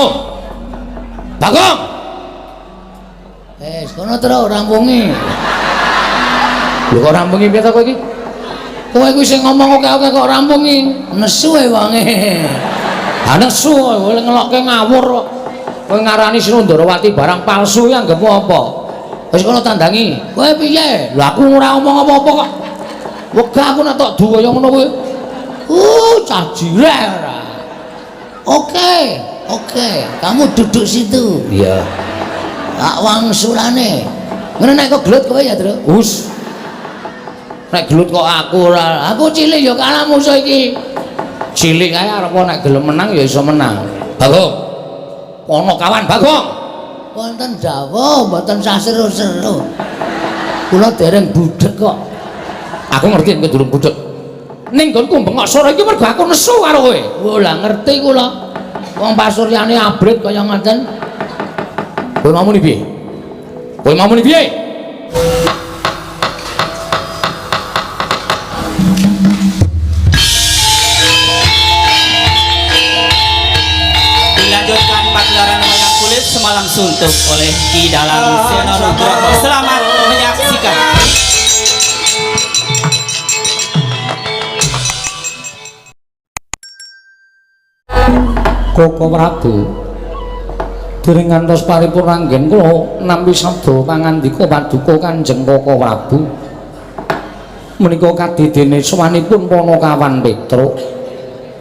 mau. Bagong. Kono terus rampungi. Lho kok rampungi piye ta kowe iki? Kowe kuwi sing ngomong oke-oke kok rampungi. Nesu e wonge. Ha nesu kowe ngelokke ngawur kok. Kowe ngarani Srundrawati barang palsu ya anggapmu apa? Wis kono tandangi. Kowe piye? Lah aku ora ngomong apa-apa kok. Wegah aku nek tok duwaya ngono kowe. Cah jireh ora. Oke. Kamu duduk situ. Iya. Tak wangsulane. Ngene nek kok gelut kowe ya, Tru? Us. Nek gelut kok aku ora. Aku cilik ya kalah musuh iki. Cilik kae arep nek gelem menang ya iso menang. Bagong. Ono kawan Bagong. Wonten dawuh mboten saseru-seru. Kula dereng budhek kok. Aku ngerti kowe durung budhek. Ning nggonku bengok sore iki mergo aku nesu karo kowe. Oh lah ngerti kula. Wong pasuryane abrit kaya ngoten. Kowe mau muni piye? Kowe mau muni piye? Dilanjutkan pagelaran wayang kulit semalam suntuk oleh Ki Dalang Seno Nugroho. Selamat menyaksikan. Koko Prabu dereng ngantos paripun anggen kula nampi sabda pangandika paduka Kanjeng Koko Prabu menika kadidene sowanipun Panakawan Petruk.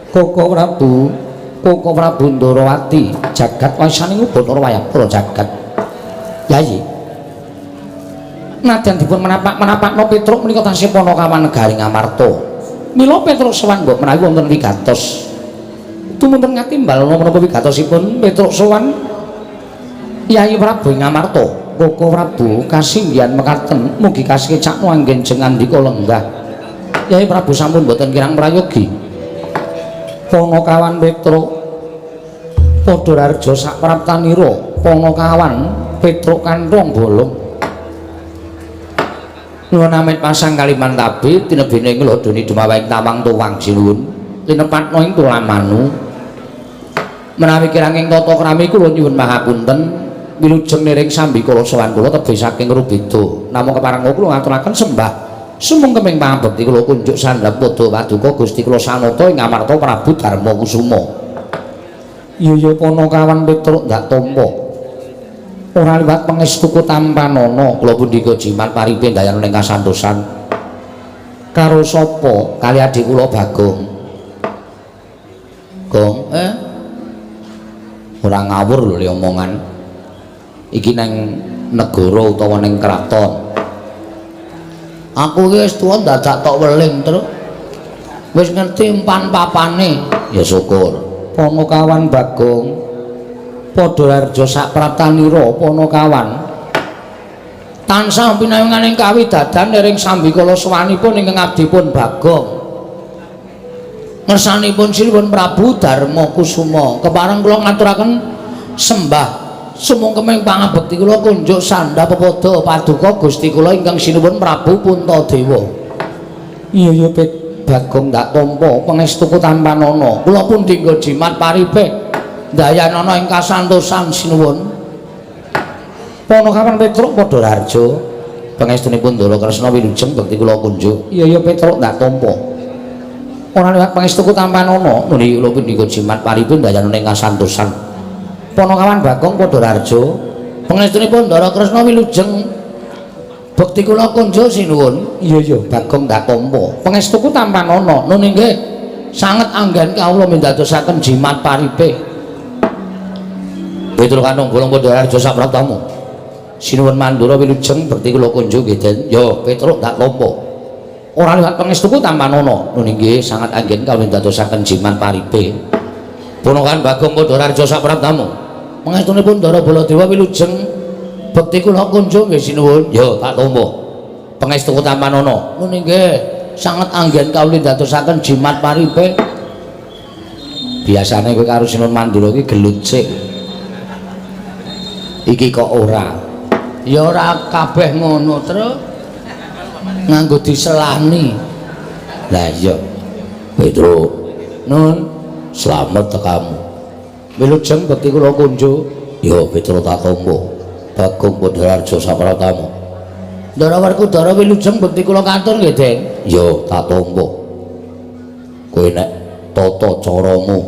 Koko Prabu Ndrawati jagat wasaning Bathara Wayapura jagat. Yayi nadyan dipun menapak-menapakno Petruk menika tansih Panakawan negaring Amarta. Mila Petruk sowan mbok menawi wonten wigatos tumunten ngatimbal menapa wigatosipun Petruk sowan Yayi Prabu ing Amarta. Koko Prabu kasinggihan mekaten mugi kasekecakno anggen jengandika lenggah. Yayi Prabu sampun boten kirang prayogi. Panakawan Petruk padha raja sak praptanira Panakawan Petruk kantong bolong. Nuwun amit pasang kaliman tabi tinebene nglodoni dumawahing tawang tuwang sinuwun linepatno ing tulang manu. Menawi kiranging tata krami kula nyuwun pangapunten wilujeng niring sambi kula sowan kula tebih saking Rubeda. Namung kepareng kula ngaturaken sembah sumengkeming pangabekti kula kunjuk sandhap padha paduka Gusti kula Sanata ing Amarta Prabu Darma Kusuma. Iya Panakawan Petruk ndak tampa. Ora liwat pangestuku tampanana kula pundika jimat paripe dayan ning kasantosan. Karo sapa? Kali adik kula Bagong. Gong, ora ngawur lho le omongan iki nang negara utawa ning kraton. Aku wis tuwa dadak tok weling terus. Wis ngerti empan papane. Ya syukur. Panakawan Bagong padha arja sak praptanira Panakawan tansah pinayunganing kawidadan niring sambi kala sowanipun ingkang abdipun Bagong. Ngersanipun Sinuwun Prabu Darma Kusuma kepareng kula ngaturaken sembah sumangkeming pangabekti kula kunjuk sandhap pepada paduka Gusti kula ingkang Sinuwun Prabu Puntadewa. Iya Bagong ndak tampa pangestuku tampanana kula pun dinggo jimat paripe dayanana ing kasantosan sinuwun. Panakawan Petruk padha raja pangestunipun Ndara Kresna wilujeng bekti kula kunjuk. Iya Petruk ndak tampa ora liwat pangestuku tampanana nuli kula pindika jimat paripun dayanana ing kasantosan. Panakawan Bagong padha raja pangestunipun Ndara Kresna wilujeng bekti kula kunjuk sinuwun. Iya Bagong ndak tampa pangestuku tampanana nun inggih sanget anggen kawula mindadosaken jimat paripe. Petruk kantong bolong padha raja sak pratamu. Sinuwun Mandura wilujeng bekti kula kunjuk nggih Den. Ya Petruk ndak tampa ora liwat pangestuku tampanana nun inggih sangat anggen kawula dadosaken jimat paripe. Panakawan Bagong padha raja sak pratamu. Pangestunipun Ndara Baladewa wilujeng bekti kula kunjuk nggih sinuwun. Ya tak tampa pangestuku tampanana nun inggih sanget anggen kawula dadosaken jimat paripe. Biasane kowe karo Sinuwun Mandura iki gelut sik. Iki kok ora. Ya ora kabeh ngono terus nganggo diselani. Lah iya Petruk nun selamat tekamu. wilujeng bekti kula kunjuk. Ya Petra tatombo Bagong Podolarjo Sapratamu. Ndara Werkudara wilujeng bekti kula katur nggih, Den. Ya tatombo. Kowe nek tata caramu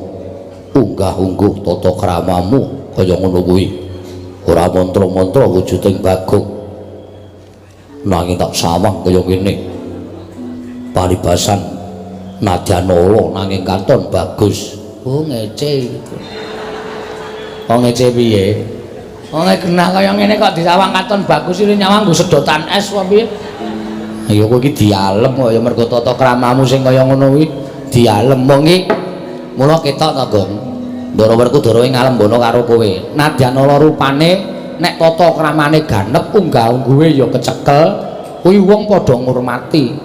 unggah-ungguh tata kramamu kaya ngono kuwi ora mantra-mantra wujuding Bagong. Nanging tak sawang kaya ngene. Paribasan nadyan ala nanging katon bagus. Oh ngece. Oh ngece piye? Oh nek kena kaya ngene kok disawang katon bagus iki nyawang nggo sedotan es apa piye? Ya kowe iki dialem kok ya mergo tata kramamu sing kaya ngono kuwi dialem mong iki. Mula ketok to, Gong. Ndara Werkudara ing ngalembono karo kowe. Nadyan ala rupane nek tata kramane ganep unggah-ungguhe ya kecekel, kuwi wong padha ngurmati.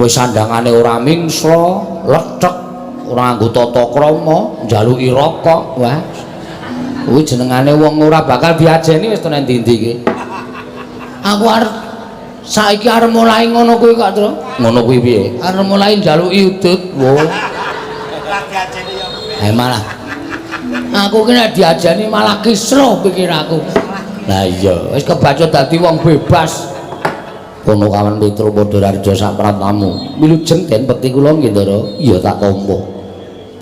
Wis sandangane ora mingsla, lethek, ora nganggo tata krama, njaluki rokok. Wah. Kuwi jenengane wong ora bakal diajeni wis tenan ndi-ndi iki. Aku arep saiki arep mulai ngono kuwi kok, Tru. Ngono kuwi piye? Arep mulai njaluki udut. Wo. Malah aku ki nek diajeni malah kisruh pikir aku. Lah iya, wis kebacut dadi wong bebas. Kono kawan Petra Podolarjo Sapratamu. Wilujeng Den bekti kula nggih, Ndara. Iya tak tampa.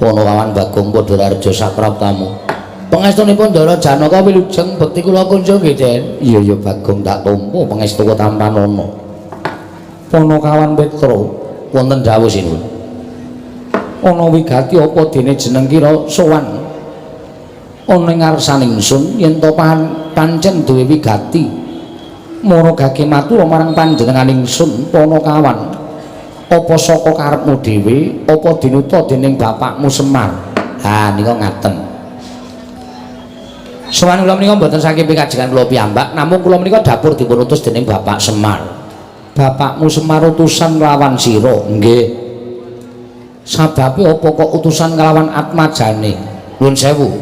Kono kawan Bagong Podolarjo Sapratamu. Pangestunipun Ndara Janaka wilujeng bekti kula kunjuk nggih, Den. Iya ya Bagong tak tampa pangestu tampanana. Kono kawan Petra wonten dawuh sinuwun. Ana wigati apa dene jeneng kira sowan ana ing ngarsaning ingsun yen to pancen duwe wigati maragake matur marang panjenenganing ingsun Panakawan apa saka karepmu dhewe apa dinuta dening bapakmu Semar. Ha nika ngaten. Sowan kula menika mboten saking pikajengan kula piyambak namung kula menika dapur dipun utus dening Bapak Semar. Bapakmu Semar utusan nglawan sira. Nggih. Sababe apa kok utusan kelawan atmajane? Nuwun sewu.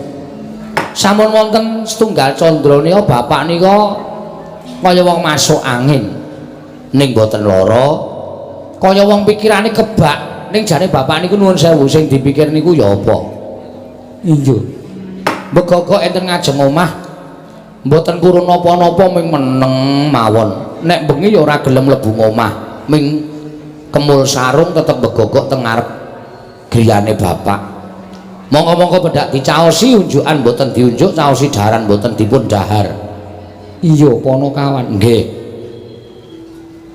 Sampun wonten setunggal candra nika bapak nika kaya wong masuk angin. Ning boten lara, kaya wong pikirane kebak. Ning jane bapak niku nuwun sewu sing dipikir niku ya apa? Iya. Begogok enten ngajeng omah. Mboten kurun napa-napa ming meneng mawon. Nek bengi ya ora gelem mlebu omah. Ming kemul sarung tetep begogok teng ngarep griyane bapak. Monggo-monggo pedak dicaosi unjukan mboten diunjuk, caosi daharan mboten dipun dahar. Iya Panakawan. Nggih.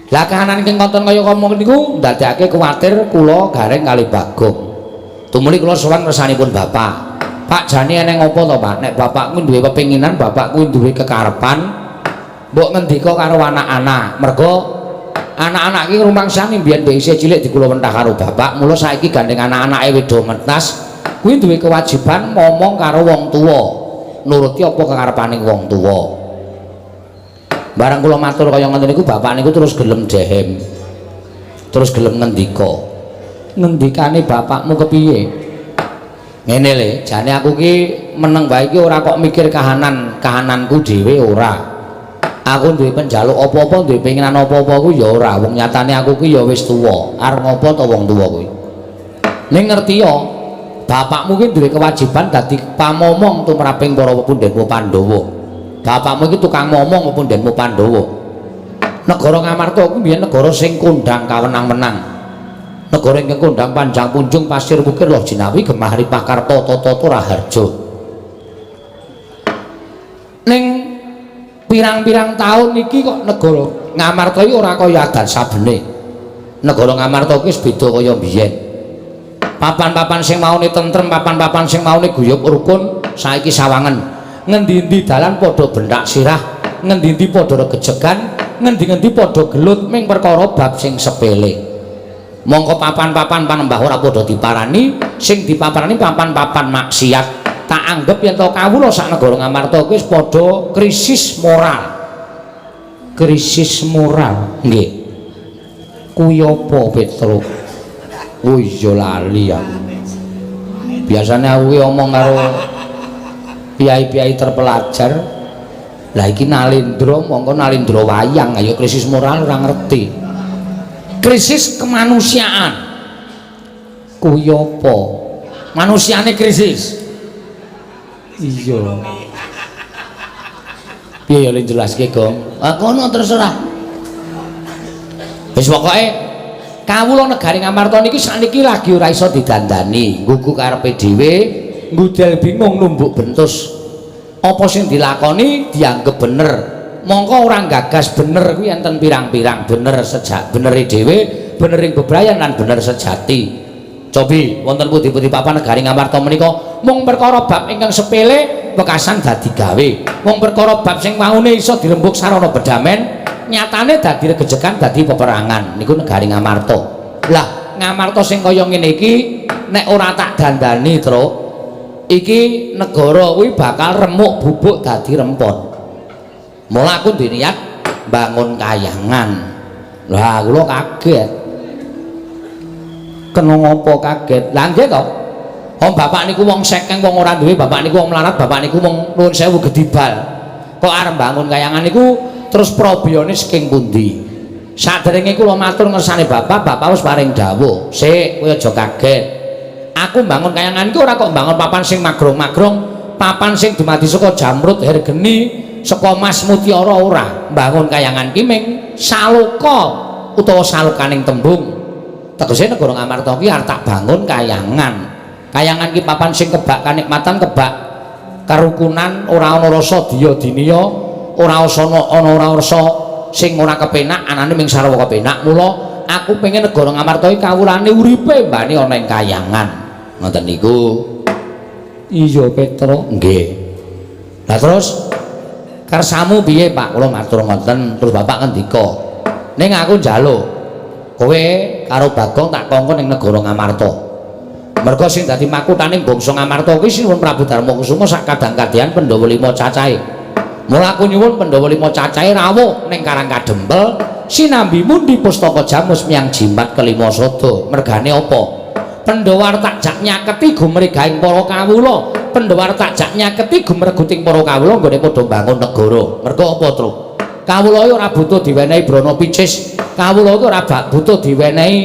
Lah kahanan ing konten kaya ngomong niku ndadekake kuwatir kula gareng kali Bagong. Tumuli kula sowan kersanipun bapak. Pak jane eneng apa to, Pak? Nek bapakku duwe kepinginan, bapakku duwe kekarepan, mbok ngendika karo anak-anak. Mergo anak-anak iki rumangsane mbiyen isih cilik dikula wentah karo bapak, mula saiki gandeng anak-anake wedo mentas, kuwi duwe kewajiban ngomong karo wong tuwa, nuruti apa kekarepaning wong tuwa. Barang kula matur kaya ngoten niku bapak niku terus gelem dehem. Terus gelem ngendika. Ngendikane bapakmu kepiye? Ngene le, jane aku ki meneng bae iki ora kok mikir kahananku dhewe ora. Aku duwe penjaluk apa-apa, duwe pengenan apa-apa ku ya ora. Wong nyatane aku ki ya wis tuwa. Arep ngopo to wong tuwa kuwi? Ning ngerti ya, bapakmu ki duwe kewajiban dadi pamomong tumraping para pundhenmu Pandhawa. Bapakmu ki tukang ngomong pundhenmu Pandhawa. Negara Ngamarta ku biyen negara sing kondhang kawenang-menang. Negara ingkang kondhang panjang punjung pasir wukir loh jinawi gemah ripakarta tata raharja. Ning pirang-pirang tahun iki kok negara Ngamarta iki ora kaya adat sabene. Negara Ngamarta iki wis beda kaya biyen. Papan-papan sing maune tentrem, papan-papan sing maune guyub rukun, saiki sawangen. Ngendi-endi dalan padha bendak sirah, ngendi-endi padha regejegan, ngendi-endi padha gelut ming perkara bab sing sepele. Mongko papan-papan panembah ora padha diparani, sing dipaparani papan-papan maksiat. Tak anggap yen to kawula sak negara Ngamarta kuwi wis padha krisis moral. Krisis moral, nggih. Kuwi apa, Petro? Oh iya lali ya. Biasanya aku ngomong karo piyai-piyai terpelajar. Lah iki Nalindra, mongko Nalindra wayang, ayo krisis moral ora ngerti. Krisis kemanusiaan. Kuwi apa? manusiane krisis. Iya. Piye ya jelaske, Gong? Ah kono terserah. Wis pokoke kawula negari Ngamarta niki sakniki lagi ora iso didandani, nggugu karepe dhewe, ngudel bingung numbuk bentus. Apa sing dilakoni dianggep bener. Mongko orang gagas bener kuwi enten pirang-pirang bener sejak benere dhewe, bener ing bebrayan lan bener sejati. Cobi wonten pundi-pundi papan negari Ngamarta menika mung perkara bab ingkang sepele wekasan dadi gawe. Mung perkara bab sing waune iso dirembuk sarana bedamen, nyatane dadi regejekan dadi peperangan. Niku negari Ngamarta. Lah, Ngamarta sing kaya ngene iki nek ora tak dandani, Truk, iki negara kuwi bakal remuk bubuk dadi rempon. Mula aku diniat bangun kayangan. Lah kula kaget. Kena ngopo kaget? Lah nggih to. Wong bapak niku wong sekeng wong ora duwe, bapak niku wong melarat, bapak niku mung nuwun sewu gedibal. Kok arep bangun kayangan niku terus probiyane saking pundi? Saderenge kula matur ngersane bapak, bapak wis paring dawuh. Sik, kowe aja kaget. Aku bangun kayangan iku ora kok bangun papan sing magrong-magrong, papan sing dumadi saka jamrut hergeni, saka mas mutiara ora. Bangun kayangan ki ming saloka utawa salokaning tembung. Tegese negara Ngamarta ki arep tak bangun kayangan. Kayangan ki papan sing kebak kanikmatan, kebak karukunan, ora ana rasa diya dinia, ora ana ora rasa sing ora kepenak, anane ming sarwa kepenak. Mula aku pengen negara Ngamarta iki kawulane uripe mbane ana ing kayangan. Ngoten niku. Iya, Petro. Nggih. Lah terus kersamu piye, Pak? Kula matur ngoten, terus Bapak ngendika. Ning aku njaluk kowe karo Bagong tak kongkon ning negara Ngamarta. Merga sing dadi makutaning bangsa Ngamarta kuwi Sinuwun Prabu Darmakusuma sak kadang-kadhean Pandhawa 5 cacahe. Mula aku nyuwun Pandhawa 5 cacahe rawuh ning Karang Kadempel sinambi mundi pustaka Jamus miyang jimat kelima sada. Mergane apa? Pandhawa tak jak nyaketi gumregaing para kawula. Pandhawa tak jak nyaketi gumreguting para kawula nggone padha bangun negara. Merga apa, Truk? Kawula ora butuh diwenehi brana picis. Kawula iki ora butuh diwenehi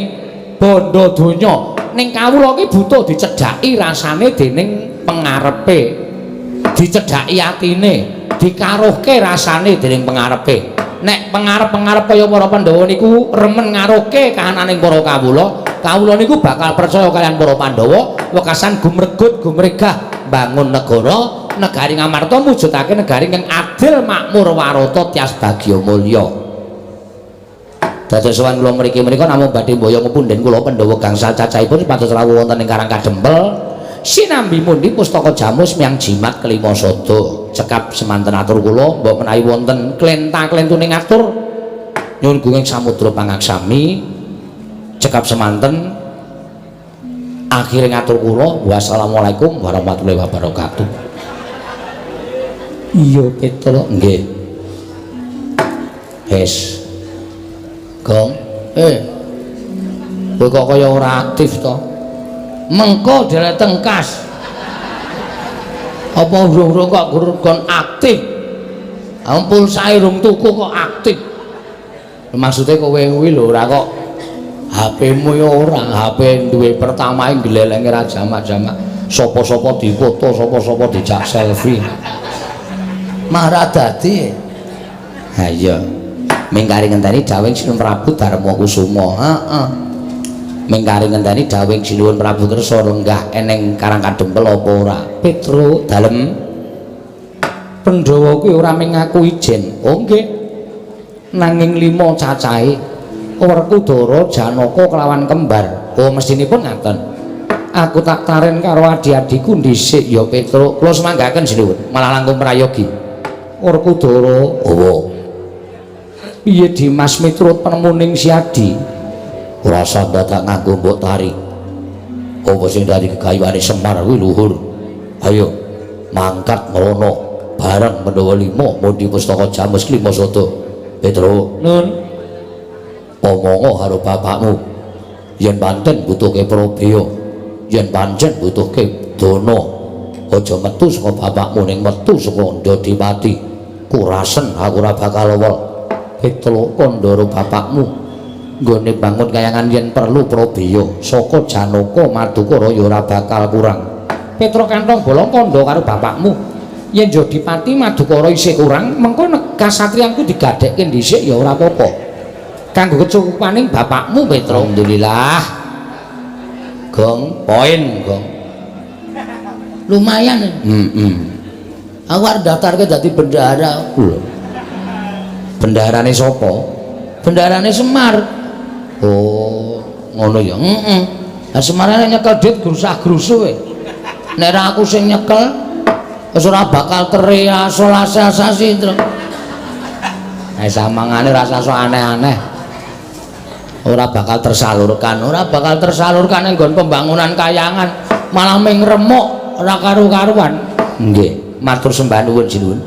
bondo donya. Ning kawula iki butuh dicedhaki rasane dening pengarepe. Dicedhaki atine, dikaruhke rasane dening pengarepe. Nek pengarep-pengarep kaya para Pandhawa niku remen ngaruhke kahananing para kawula, kawula niku bakal percaya kalian para Pandhawa wekasan gumregut gumregah bangun negara, negari Ngamarta mujudake negari kang adil, makmur, warata, tias bagya mulya. Dados sowan kula mriki menika namung badhe mbaya ngepunden kula Pandhawa gangsal cacahipun pados rawuh wonten ing Karang Kadempel. Sinambi mundi pustaka Jamus miyang jimat kelima sada. Cekap semanten atur kula mbok menawi wonten klenta-klentuning atur nyuwun gunging samudra pangaksami. Cekap semanten akhire ngatur kula wassalamualaikum warahmatullahi wabarakatuh. Iya Petro, nggih. Wis. Gong, kowe kok kaya ora aktif to? Mengko dhewe tengkas. Apa urung-urung kok gon aktif? Ampun sae rung tuku kok aktif. Maksude kowe kuwi lho ora kok HP-mu ya ora, HP duwe pertama glelenge ra jamak-jamak. Sapa-sapa difoto, sapa-sapa dijak selfie. Marah dadi. Ha iya. Mingkari ngenteni dawuh Sinuwun Prabu Darmakusuma. Heeh. Mingkari ngenteni dawuh Sinuwun Prabu kersa renggah eneng Karang Kadempel apa ora? Petro dalem Pandhawa kuwi ora ming ngaku ijen. Oh nggih. Nanging 5 cacahe Werkudara, Janaka kelawan kembar. Oh mestinipun ngaten. Aku tak taren karo adi-adiku dhisik ya Petro. Kula semanggaken Sinuwun, malah langkung prayogi. Werkudara, oh. Piye Dimas miturut penemuning si Adi? Ora dadak nganggo mbok tarik. Apa sing dadi gegayuhane Semar kuwi luhur. Ayo mangkat merono bareng Pandhawa 5 mundi pustaka Jamus kelima sada. Petro, nun. Omongo karo bapakmu. Yen pancen butuhke Probya, yen pancen butuhke dana, aja metu saka bapakmu ning metu saka Ndadimati. Kurasen aku ora bakal wol. Petro kandhara bapakmu nggone bangun kayangan yen perlu Prabeya saka Janaka Madukara ya ora bakal kurang. Petra kantong bolong kandha karo bapakmu. Yen Jodipati Madukara isih kurang, mengko kasatriyanku digadhekke dhisik ya ora apa-apa. Kanggo kecukupaning bapakmu Petra. Alhamdulillah. Gong, poin, Gong. Lumayan. Aku arep daftarke dadi bendahara. Bendaharane sapa? Bendaharane Semar. Oh, ngono ya. Lah Semar nyekel dit grusah-grusuh kowe. Nek ra aku sing nyekel wis ora bakal teri asal-asasi terus. Samangane rasa sok aneh-aneh. Ora bakal tersalurkan nggon pembangunan kayangan, malah ming remuk ora karu-karuan. Nggih, matur sembah nuwun sinuwun.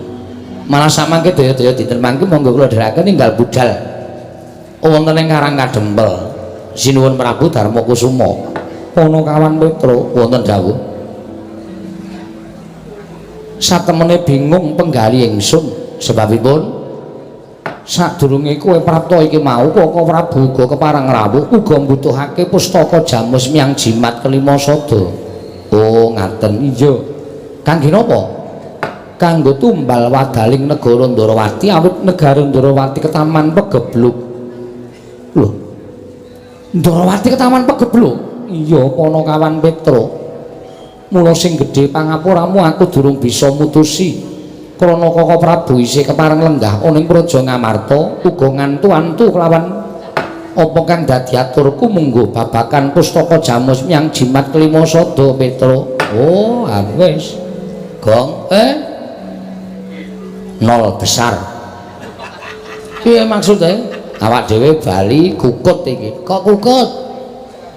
Malah samangke daya-daya dinten mangke monggo kula dherekaken ninggal budal wonten ing Karang Kadempel. Sinuwun Prabu Darmakusuma. Panakawan Petra wonten dawuh. Satemene bingung penggali ingsun sebabipun sadurunge kowe prapta iki mau Kaka Prabu uga kepareng rawuh uga mbutuhake pustaka Jamus Miang Jimat kelima sada. Oh, ngaten. Iya. Kangge napa? Kanggo tumbal wadaling negara Ndarawati awit negara Ndarawati ketaman pegebluk. Lho. Ndarawati ketaman pegebluk. Iya, Panakawan Petra. Mula sing gedhe pangapuramu aku durung bisa mutusi. Krana Kaka Prabu isih kepareng lenggah ana ing Praja Ngamarta uga ngantu-antu kelawan apa kang dadi aturku munggo babakan pustaka Jamus Miang Jimat kelima sada Petra. Oh, wis. Gong, nol besar. Piye maksude? Awak dhewe bali kukut iki. Kok kukut?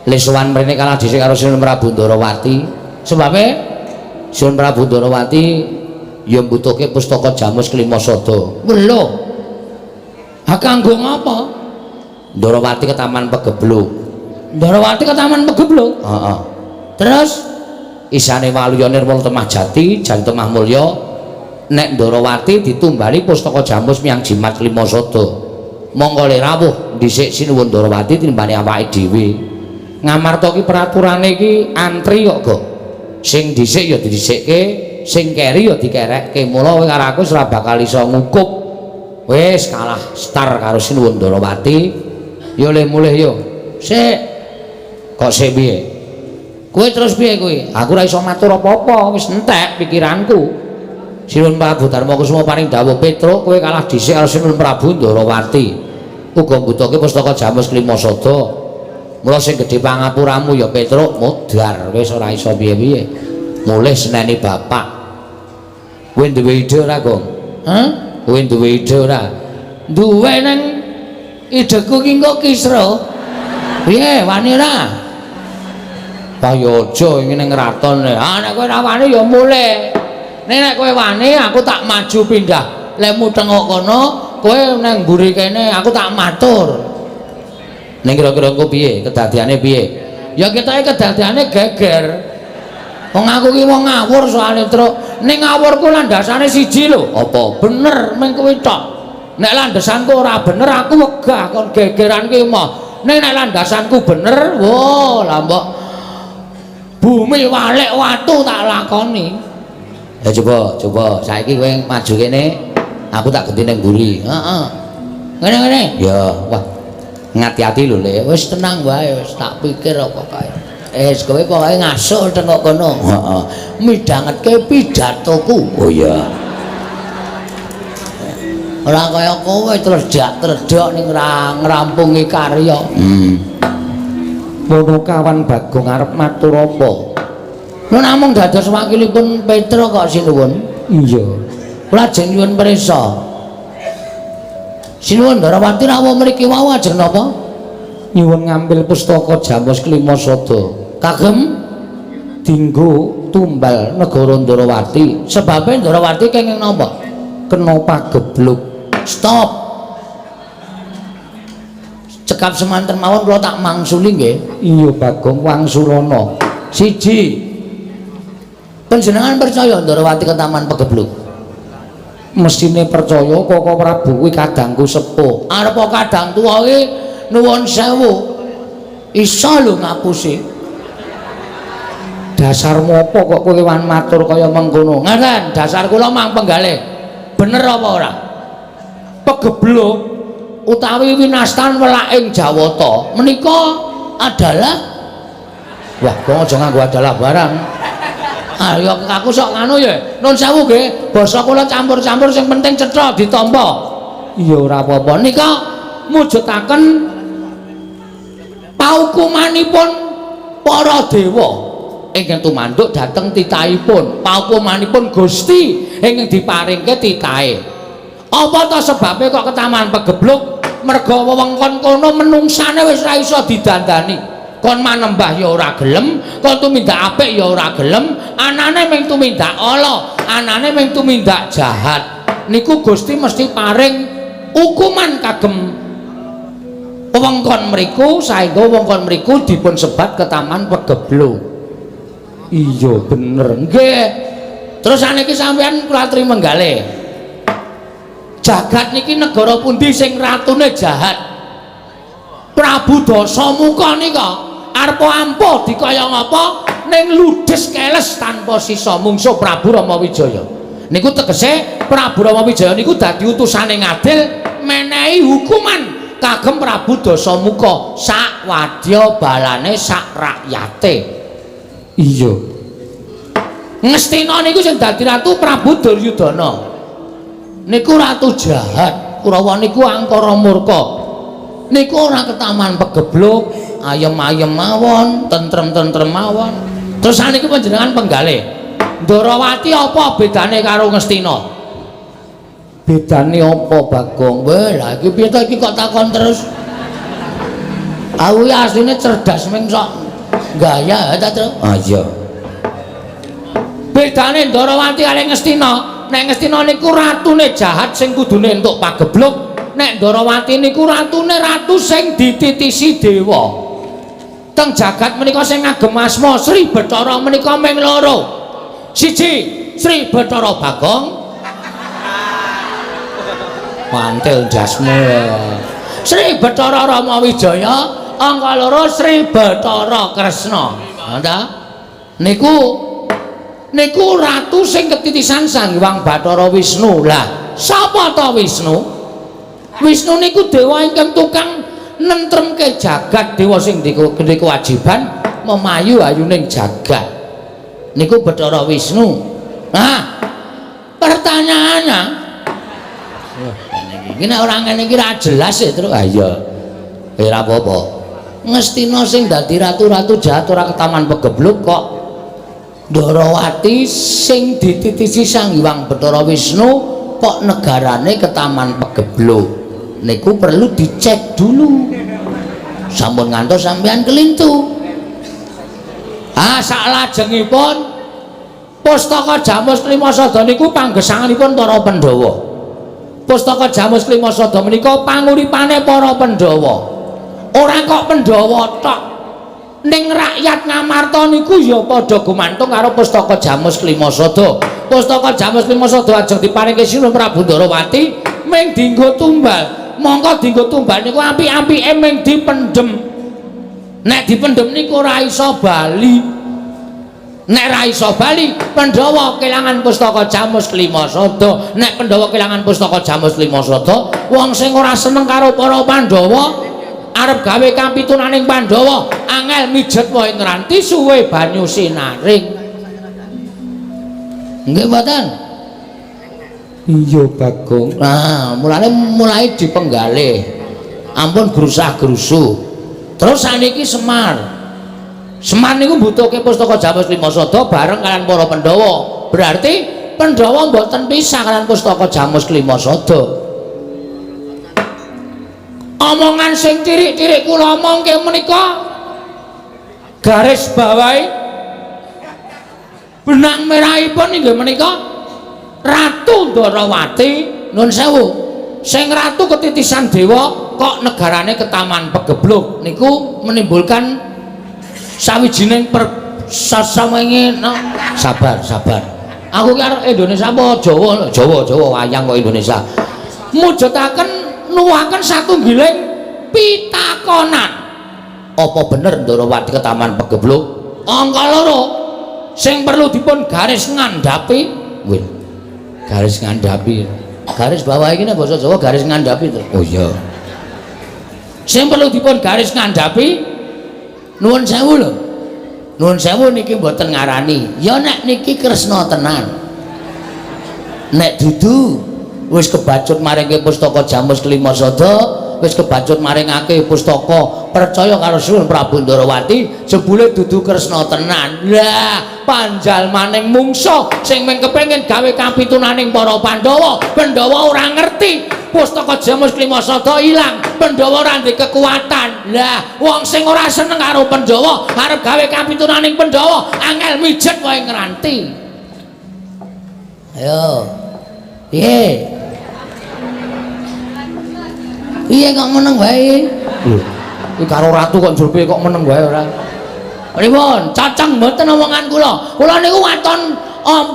Lesuwan mrene kalah dhisik karo Sinuwun Prabu Ndarawati. Sebabe Sinuwun Prabu Ndarawati ya mbutuhke pustaka Jamus kelima sada. Lho. Ha kanggo ngapa? Ndarawati ke Taman Pegebluk. Ndarawati ke Taman Pegebluk? Heeh. Terus isane Waluya Nirmala Temah Jati, Jati Temah Mulya, nek Ndarawati ditumbali pustaka Jamus Miang Jimat kelima sada. Monggo le rawuh dhisik Sinuwun Ndarawati tinimbane awake dhewe. Ngamarta ki peraturane iki antri kok, Go. Sing dhisik ya didhisikke, sing keri ya dikerekke. Mula kowe karo aku ora bakal iso ngukup. Wis kalah star karo Sinuwun Ndarawati. Yo le mulih yo. Sik. Kok sik piye? Kowe terus piye kowe? Aku ora iso matur apa-apa, wis entek pikiranku. Sinuwun Prabu Darmakusuma paring dawuh, Petra kowe kalah dhisik karo Sinuwun Prabu Ndarawati. Uga mbutuhke pustaka Jamus kelima sada. Mula sing gedhe pangapuramu ya Petra modar, wis ora iso piye-piye. Mulih seneni bapak. Kowe duwe ide ora, Gong? Hah? Kowe duwe ide ora? Duwe nang ideku ki engko kisra. Piye wani ora? Kaya aja ngene ngraton. Nek kowe ora wani ya mulih. Nek kowe wani aku tak maju pindah. Lemu tengok kono, kowe nang mburi kene aku tak matur. Ning kira-kira engko piye? Kedadiane piye? Ya ketoke kedadiane geger. Wong aku ki wong ngawur soalé truk. Ning ngawurku landasane siji lho. Apa? Bener mung kuwi tok. Nek landasanku ora bener aku wegah kon gegeran ki mah. Ning nek landasanku bener, wo lah mbok bumi walek watu tak lakoni. Ya coba saiki kowe maju kene, aku tak ganti ning mburi. Heeh. Ngene-ngene. Ya, wah. Ngati-ati lho Le, wis tenang wae, wis tak pikir apa kae. Kowe pokoke ngasuh tengok kono. Heeh. Midhangetke pidatoku. Oh iya. Ora kaya kowe terus dak-tredok ning ngrampungi karya. Panakawan Bagong arep matur apa? Lho namung dados wakilipun Petra kok Sinuwun. Iya. Kula ajeng nyuwun prisa. Sinuwun Ndarawati rawuh mriki wau ajeng napa? Nyuwun ngambil pustaka Jamus kelima sada. Kagem dinggo tumbal negara Ndarawati. Sebabe Ndarawati kenging napa? Kena pagebluk. Stop. Cekap semanten mawon kula tak mangsuli nggih. Iya Bagong wangsulana. Siji. Panjenengan percaya Ndarawati ke Taman Pegebluk? Mesine percaya Kaka Prabu kuwi kadangku sepuh. Arep kadang tuwa iki nuwun sewu iso lho ngapusi dasarmu apa kok kowe wan matur kaya mengkono ngaten dasar kula mang penggalih bener apa ora pegebluk utawi winastan welaking Jawata menika adalah wah kok aja nganggo adalah barang ayo aku sok nganu ya nun sewu nggih basa kula campur-campur sing penting cetha ditampa iya ora apa-apa nika mujudaken paukumanipun para dewa ingkang tumanduk dhateng titahipun paukumanipun Gusti ingkang diparingke titahe apa to sebabe kok ketaman pegebluk merga wewengkon kono menungsane wis ra iso didandani kon manembah ya ora gelem kon tumindak apik ya ora gelem anane mung tumindak ala anane mung tumindak jahat niku Gusti mesti paring hukuman kagem wewengkon mriku saengga wewengkon mriku dipun sebat ketaman pegebluk iya bener nggih terus saniki sampean kula aturi menggalih jagat niki negara pundi sing ratune jahat Prabu Dasamuka nika arep ampuh dikaya ngapa ning ludes keles tanpa sisa mungsuh Prabu Ramawijaya niku tegese Prabu Ramawijaya niku dadi utusane ngadil menehi hukuman kagem Prabu Dasamuka sak wadya balane sak rakyate iya Ngastina niku sing dadi ratu Prabu Duryudana niku ratu jahat Kurawa niku angkara murka niku ora ketaman pegebluk ayem-ayem mawon tentrem-tentrem mawon terus saniki panjenengan penggalih Ndarawati apa bedane karo Ngastina bedane apa Bagong weh lha iki piye to iki kok takon terus aku ya asline cerdas ming sok gaya ta terus ah iya bedane Ndarawati karo Ngastina nek Ngastina niku ratune jahat sing kudune entuk pagebluk nek Ndarawati niku ratune ratu sing dititisi dewa teng jagat menika sing ngagem asma Sri Bathara menika mung loro siji Sri Bathara Bagong mantel jasmu Sri Bathara Ramawijaya angka loro Sri Bathara Kresna ta niku ratu sing ketitisan Sang Hyang Bathara Wisnu lah sapa ta Wisnu Wisnu niku dewa ingkang tukang nentremke jagat dewa sing duwe kewajiban memayu ayuning jagat niku Bathara Wisnu nah pertanyaannya iki nek ora ngene iki ra jelas ya terus iya ora apa-apa Ngastina sing dadi ratu-ratu jahat ora ketaman pegebluk kok Ndarawati sing dititisi Sang Hyang Bathara Wisnu kok negarane ketaman pegebluk niku perlu dicek dulu sampun ngantos sampean kelintu saklajengipun Pustaka Jamus Klimasada niku panggesanganipun para Pandhawa Pustaka Jamus Klimasada menika panguripane para Pandhawa ora kok Pandhawa tok ning rakyat Ngamarta niku ya padha gumantung karo Pustaka Jamus Klimasada Pustaka Jamus Klimasada ajeng diparingke Sinten Prabu Ndarawati ming dienggo tumbal mongko dienggo tumbal niku apik-apike ming dipendhem nek dipendhem niku ora iso bali nek ra iso bali Pandhawa kelangan Pustaka Jamus Klimasada nek Pandhawa kelangan Pustaka Jamus Klimasada wong sing ora seneng karo para Pandhawa arep gawe kampitunaning Pandhawa angel mijet wae ngranti suwe banyu sinaring nggih mboten iya Bagong nah mulai dipenggalih ampun grusah-grusu terus saniki Semar niku mbutuhke Pustaka Jamus Klimasada bareng kalian para Pandhawa berarti Pandhawa mboten pisah kalian Pustaka Jamus Klimasada omongan sing tirik-tirik kula omongke menika garis bawahi benang merahipun inggih menika Ratu Ndarawati nun sewu sing ratu ketitisan dewa kok negarane ketaman pegebluk niku menimbulkan sawijining sasawenge sabar aku ki arep Indonesia apa Jawa wayang kok Indonesia mujudaken nuwuhaken satunggiling pitaka takonan. Apa bener Ndarawati ke Taman Pegebluk? Angka loro. Sing perlu dipun garis ngandhapi. Wih. Garis ngandhapi. Garis bawah iki nek basa Jawa garis ngandhapi to. Oh iya. Sing perlu dipun garis ngandhapi nuwun sewu lho. Nuwun sewu niki mboten ngarani. Ya nek niki kresna tenan. Nek dudu wis kebacut maringke pustaka Jamus Klimasada, wis kebacut maringake pustaka percaya karo Sunan Prabu Ndarawati, jebule dudu kresna tenan. Lah, panjalmaning mungsuh sing mung kepengin gawe kapitunaning para Pandhawa, Pandhawa ora ngerti. Pustaka Jamus Klimasada ilang, Pandhawa ora ndek kekuatan. Lah, wong sing ora seneng karo Pandhawa, arep gawe kapitunaning Pandhawa, angel mijet wae ngranti. Ayo. Piye? Piye kok meneng wae? Lho, iki karo ratu kok njur kok meneng wae ora. Pripun? Cacang mboten omongan kula. Kula niku waton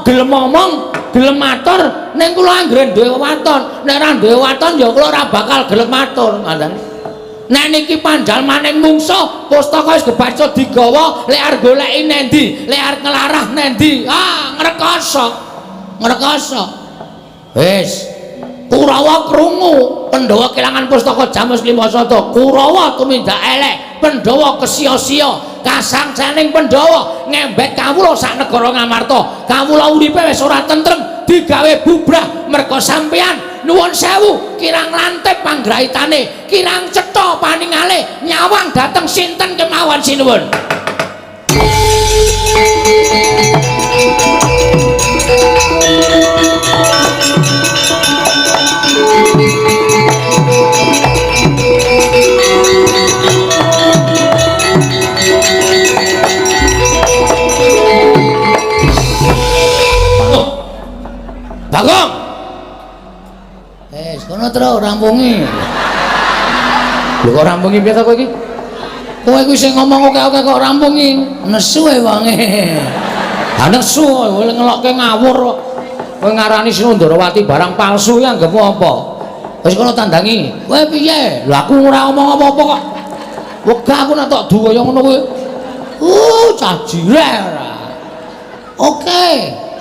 gelem ngomong, gelem matur, ning kula anggere duwe waton. Nek ora duwe waton ya kula ora bakal gelem matur, ngoten. Nek niki panjalmaning mungsuh, pustaka wis kebacut digawa, lek arep goleki nendi, lek arep nglarah nendi. Ah, ngrekoso. Ngrekoso. Wis Kurawa krungu Pandhawa kelangan pustaka Jamus Klimasada. Kurawa tumindak elek, Pandhawa kesia-sia. Kasangsaning Pandhawa ngembet kawula sak negara Ngamarta. Kawula uripe wis ora tentrem, digawe bubrah merga sampeyan nuwun sewu kirang lantip panggraitane, kirang cetha paningale nyawang dhateng sinten kemawon sinuwun. Bagong. Kono terus rampungi. Lho kok rampungi piye ta kowe iki? Kowe kuwi sing ngomong oke-oke kok rampungi. Nesu ae wonge. Ha nesu kowe ngelokke ngawur kok. Kowe ngarani Sunan Ndarawati barang palsu ya anggapmu apa? Wis kono tandangi. Kowe piye? Lho aku ora ngomong apa-apa kok. Wegah aku nek tok duwe kaya ngono kowe. Cah jireh ora.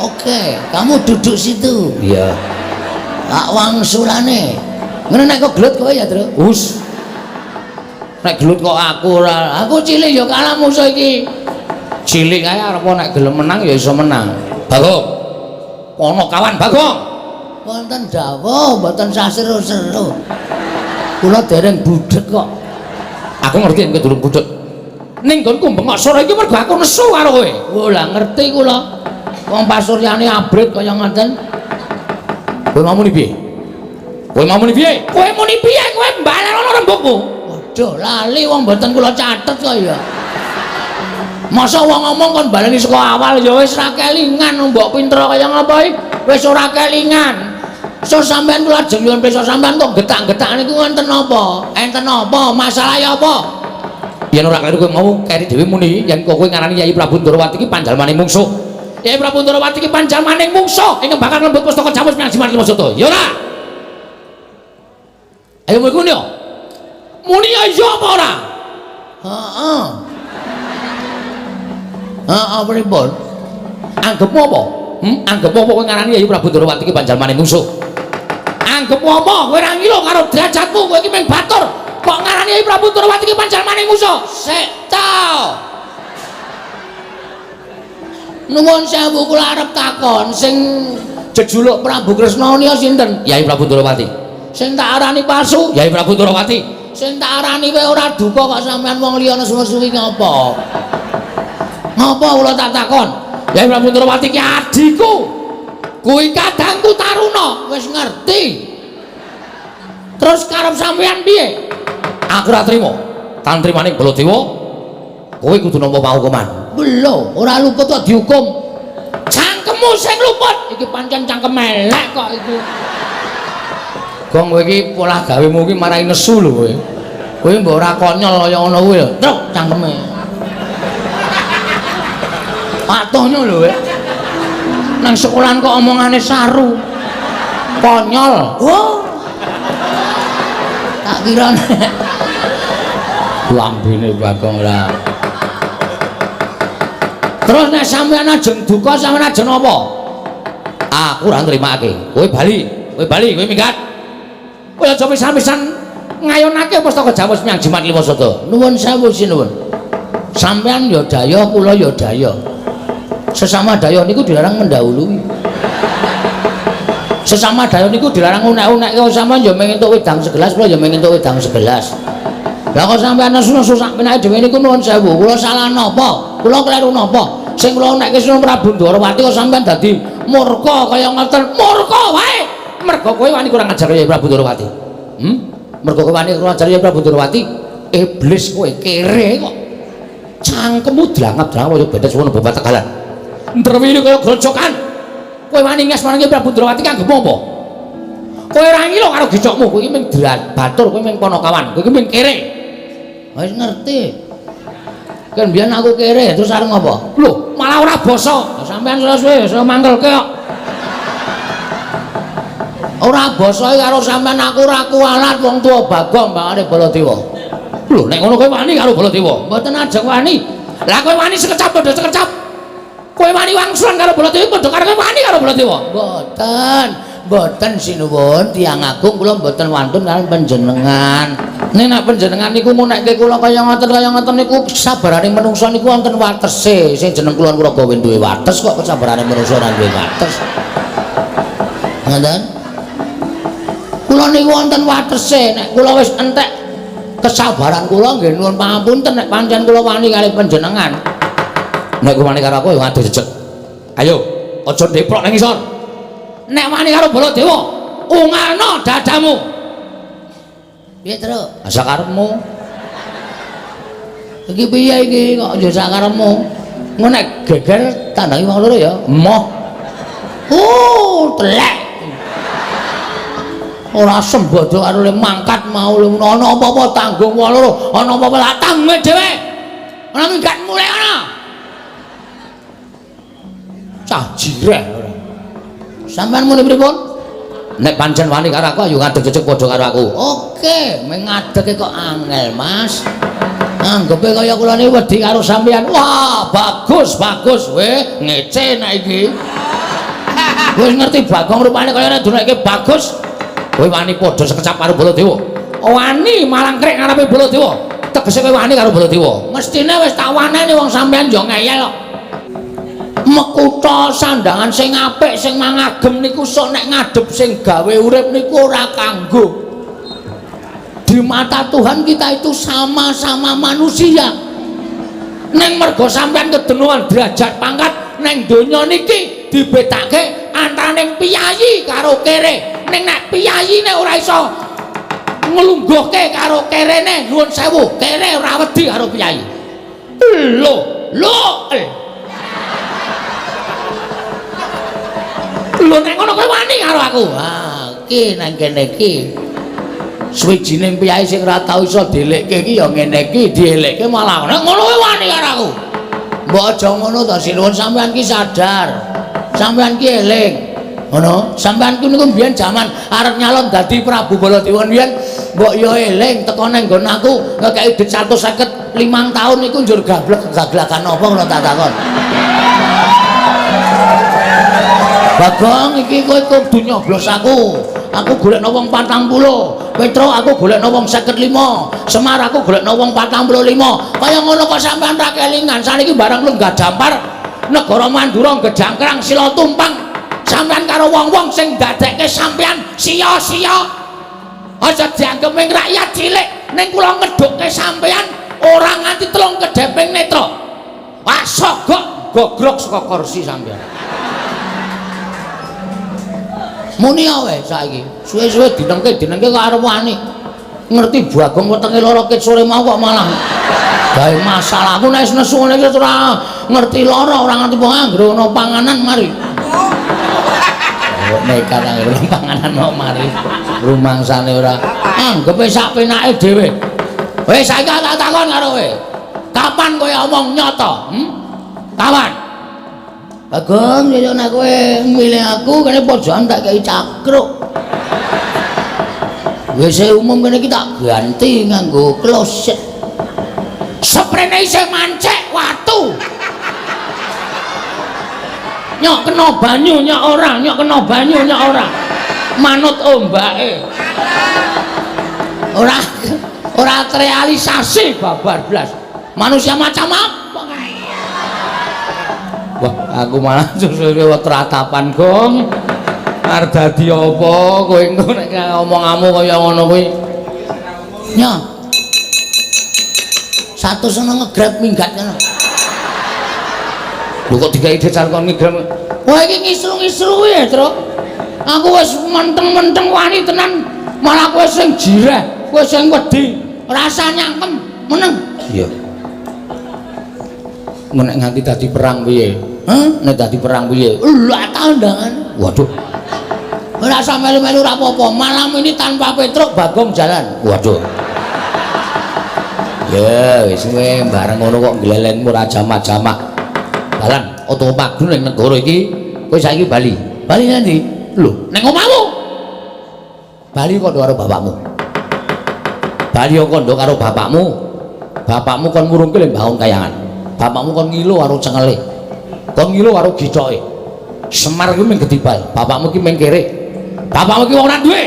Oke, kamu duduk situ. Iya. Tak wangsulane. Ngene nek kok gelut kowe ya, Tru? Us. Nek gelut kok aku ora. Aku cilik ya kalah musuh iki. Cilik ae arep nek gelem menang ya iso menang. Bagong. Kono kawan Bagong. Wonten dawuh, mboten saseru-seru. Kula dereng budhek kok. Aku ngerti nek durung budhek. Ning nggonku bengok sore iki mergo aku nesu karo kowe. Oh lah ngerti kula. Wong pasuryane abrit kaya ngoten. Kowe mau muni piye? Kowe mau muni piye? Kowe muni piye? Kowe mbaler ana rembugmu. Waduh, lali wong mboten kula catet kok ya. Masa wong ngomong kon baleni saka awal ya wis ra kelingan mbok pinter kaya ngapa iki? Wis ora kelingan. So sampean kula ajeng nyuwun pirsa sampean kok getak-getak niku wonten apa? Enten apa? Masalah ya apa? Yen ora kleru kowe mau keri dhewe muni yen kowe ngarani Yai Prabu Ndarawati iki panjalmaning mungsuh. Yai Prabu Ndarawati iki panjalmaning mungsuh ingkang bakal nglembut pustaka Jamus Jamus Klimasada. Ya ora? Ayo kowe yo. Muni iya apa ora? Heeh. Heeh, pripun? Anggepmu apa? Anggepmu apa kowe ngarani Yai Prabu Ndarawati iki panjalmaning mungsuh? Anggepmu apa? Kowe ora ngilo karo derajatmu, kowe iki mung batur. Kok ngarani Yai Prabu Ndarawati iki panjalmaning mungsuh? Sik ta. Nuwun sewu kula arep takon sing jejuluk Prabu Kresna niku sinten? Yai Prabu Ndarawati. Sing tak arani palsu? Yai Prabu Ndarawati. Sing tak arani kowe ora duka kok sampean wong liya nesu-nesu iki ngapa? Ngapa kula tak takon? Yai Prabu Ndarawati ki adhiku. Kuwi kadangku Taruna, wis ngerti. Terus karep sampean piye? Aku ora trima. Tantrimaning Baladewa kowe kudu nampa paukuman. Belum, ora luput kok dihukum. Cangkemmu sing luput. Iki pancen cangkem elek kok iku. Gong kowe iki pola gawemu iki marai nesu lho kowe. Kowe mbok ora konyol kaya ngono kuwi lho. Truk cangkeme. Patohnya lho kowe. Nang sekolahan kok omongane saru. Konyol. Oh. Tak kira lambene Bagong ora. Terus nek sampeyan ajeng duka sampeyan ajeng apa? Aku ora nrimake. Kowe bali, kowe minggat. Kowe aja pisan-pisan ngayonake pustaka Jawa Semyang Jimat Liwasada. Nuwun sewu sinuwun. Sampeyan ya daya, kula ya daya. Sesama daya niku dilarang mendahului. Sesama daya niku dilarang unek-unek. Kok sampeyan ya mung entuk wedang segelas, kula ya mung entuk wedang segelas. Lah kok sampeyan nesu-nesu sak penake dhewe niku nuwun sewu. Kula salah napa? Kula kleru napa? Sing kula unekke Sunan Prabu Ndwarawati kok sampeyan dadi murka kaya ngoten. Murka wae. Mergo kowe wani kurang ajar kaya Prabu Ndwarawati. Mergo kowe wani kurang ajar kaya Prabu Ndwarawati. Iblis kowe kere kok. Cangkemmu drangap-drangap kaya betes wono babat tegalan. Ndrewini kaya grojokan. Kowe wani nges marang Prabu Ndwarawati kanggo apa? Kowe ora ngilo karo gecokmu, kowe iki mung batur, kowe mung Panakawan, kowe iki mung kere. Wis ngerti. Kan biyen aku kere terus arep ngopo? Lho, malah ora basa. Sampeyan suwe-suwe iso mangkelke kok. Ora basa karo sampeyan aku ora kualat wong tuwa Bagong bangane Baladewa. Lho, nek ngono kowe wani karo Baladewa? Mboten ajeng wani. Lah kowe wani sekecap padha sekecap. Kowe wani wangsulan karo Baladewa padha karo kowe wani karo Baladewa. Mboten sinuwun tiyang agung kula mboten wantun kalian panjenengan. Nek nek panjenengan niku ngunekke kula kaya ngoten niku sabarane menungsa niku wonten watese. Sing jeneng Kulon Praga duwe wates kok sabarane menungsa ora duwe wates. Ngoten? Kula niku wonten watese. Nek kula wis entek kesabaran kula nggih nuwun pangapunten nek pancen kula wani kali panjenengan. Nek kowe wani karo aku ya ngadu jejeg. Ayo, aja ndeprok nang isor. Nek wani karo Baladewa, ungalno dadamu. Piye, Tru? Asa karepmu. Iki piye iki kok aja sak karepmu? Ngono nek geger tandangi wong loro ya, emoh. Telek. Ora sembodo karo le mangkat mau le ana apa-apa tanggung wong loro, ana apa-apa lak tanggung dhewe. Ana minggat mulai ana. Cah jireh ora. Sampeyan muni pripun? Nek pancen wani karo aku ayo ngadeg jejeg padha karo aku. Oke, mung ngadege kok angel, Mas. Anggepe kaya kula niki wedi karo sampeyan. Wah, bagus. Weh, ngece nek iki. Wis ngerti Bagong rupane kaya nek dunekke bagus. Kowe wani padha sekecap karo Baladewa. Wani malang krek ngarepe Baladewa. Tegese kowe wani karo Baladewa. Mestine wis tak waneni wong sampeyan yo ngeyel kok. Mekutha sandangan sing apik sing mangagem niku sok nek ngadep sing gawe urip niku ora kanggo. Di mata Tuhan kita itu sama-sama manusia. Neng mergo sampean kedenuan derajat pangkat neng donya niki dibedake antaraning piyayi karo kere. Neng nek piyayi nek ora iso nglungguhke karo kerene nuwun sewu, kere ora wedi karo piyayi. Lho. Lho nek ngono kowe wani karo aku. Iki nang kene iki. Suwijining piyayi sing ora tau iso dielekke iki ya ngene iki dielekke malah nek ngono kowe wani karo aku. Mbok aja ngono to sinuwun sampean ki sadar. Sampean ki eling. Ngono, sampean ku niku mbiyen jaman arep nyalon dadi Prabu Baladewa mbiyen mbok yo eling teko nang nggon aku ngekeki dit 155 tahun niku njur gaglakan apa ngono tak takon. Bagong iki kowe kudu nyoblos aku. Aku golekno wong 40. Petro aku golekno wong 55. Semar aku golekno wong 45. Kaya ngono kok sampean ra kelingan. Saniki bareng lenggah dampar negara Mandura gedangkrang sila tumpang. Sampean karo wong-wong sing dadekke sampean sia-sia. Aja dianggep ming rakyat cilik. Ning kula ngedhukke sampean ora nganti 3 kedeping netra. Wah sogok gogrok saka kursi sampean. Muni ae saiki. Suwe-suwe dinengke kok arep wani. Ngerti Bagong wetenge lara ket sore mau kok malah gawe masalah. Aku nek nesu ngene iki ora ngerti lara, ora ngerti wong anggere ana panganan mari. Nekat anggere panganan mau mari. Rumangsane ora anggepe sak penake dhewe. Wis saiki tak takon karo kowe. Kapan kowe omong nyata? Kapan? Bagong yo nek kowe milih aku kene pojokan tak kei cakruk. Wis umum kene iki tak ganti nganggo kloset. Sprene isih mancek watu. Nyok kena banyu nyok ora, nyok kena banyu nyok ora. Manut ombake. Ora terrealisasi babar blas. Manusia macam apa kae? Wah, aku malah suwe teratapan, Gong. Arep dadi apa kowe engko nek omonganmu kaya ngono kuwi. Nya. Satu seneng ngegrab minggat ngono. Lho kok digawe decar kon ngegrab. Wah iki ngisru-ngisru ya, Tru. Aku wis menteng-menteng wani tenan, malah kowe sing jireh, kowe sing wedi. Rasa nyangkem meneng. Iya. Nek nganti dadi perang piye? Hah? Nek dadi perang piye? Lah tandangan. Waduh. Ora usah melu-melu ora apa-apa. Malam ini tanpa Petruk Bagong jalan. Waduh. Ya wis kowe bareng ngono kok glelengmu ora jamak-jamak. Dalan otomatis ning negara iki kowe saiki bali. Bali nanti? Lho, ning omahmu. Bali kok karo bapakmu. Bali kok ndok karo bapakmu. Bapakmu kon ngurungke lek bangun kayangan. Bapakmu kon ngilu karo cengele. Kon ngilu karo gicoke. Semar kuwi mung gedibal, bapakmu ki mung kere. Bapakmu ki wong ora duwe.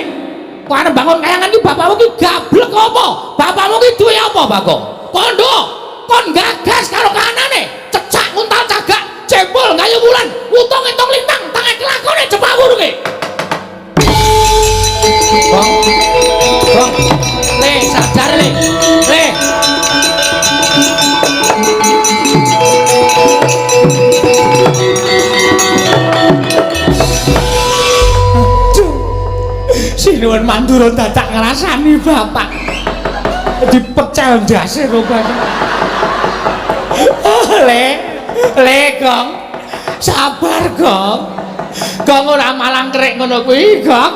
Kok arep bangun kayangan ki bapakmu ki gablek apa? Bapakmu ki duwe apa, Bagong? Kondo, kon gagas karo kanane, cecak nguntal cagak, cepul kayu bulan, utung entung lintang, tangan kelakone jepawur ki. Bang. Bang. Le, sadar le. Le. Sinuwun mandura dadak ngrasani bapak dipecel ndase rupane. Le Gong. Sabar Gong. Gong ora malang krek ngono kuwi, Gong.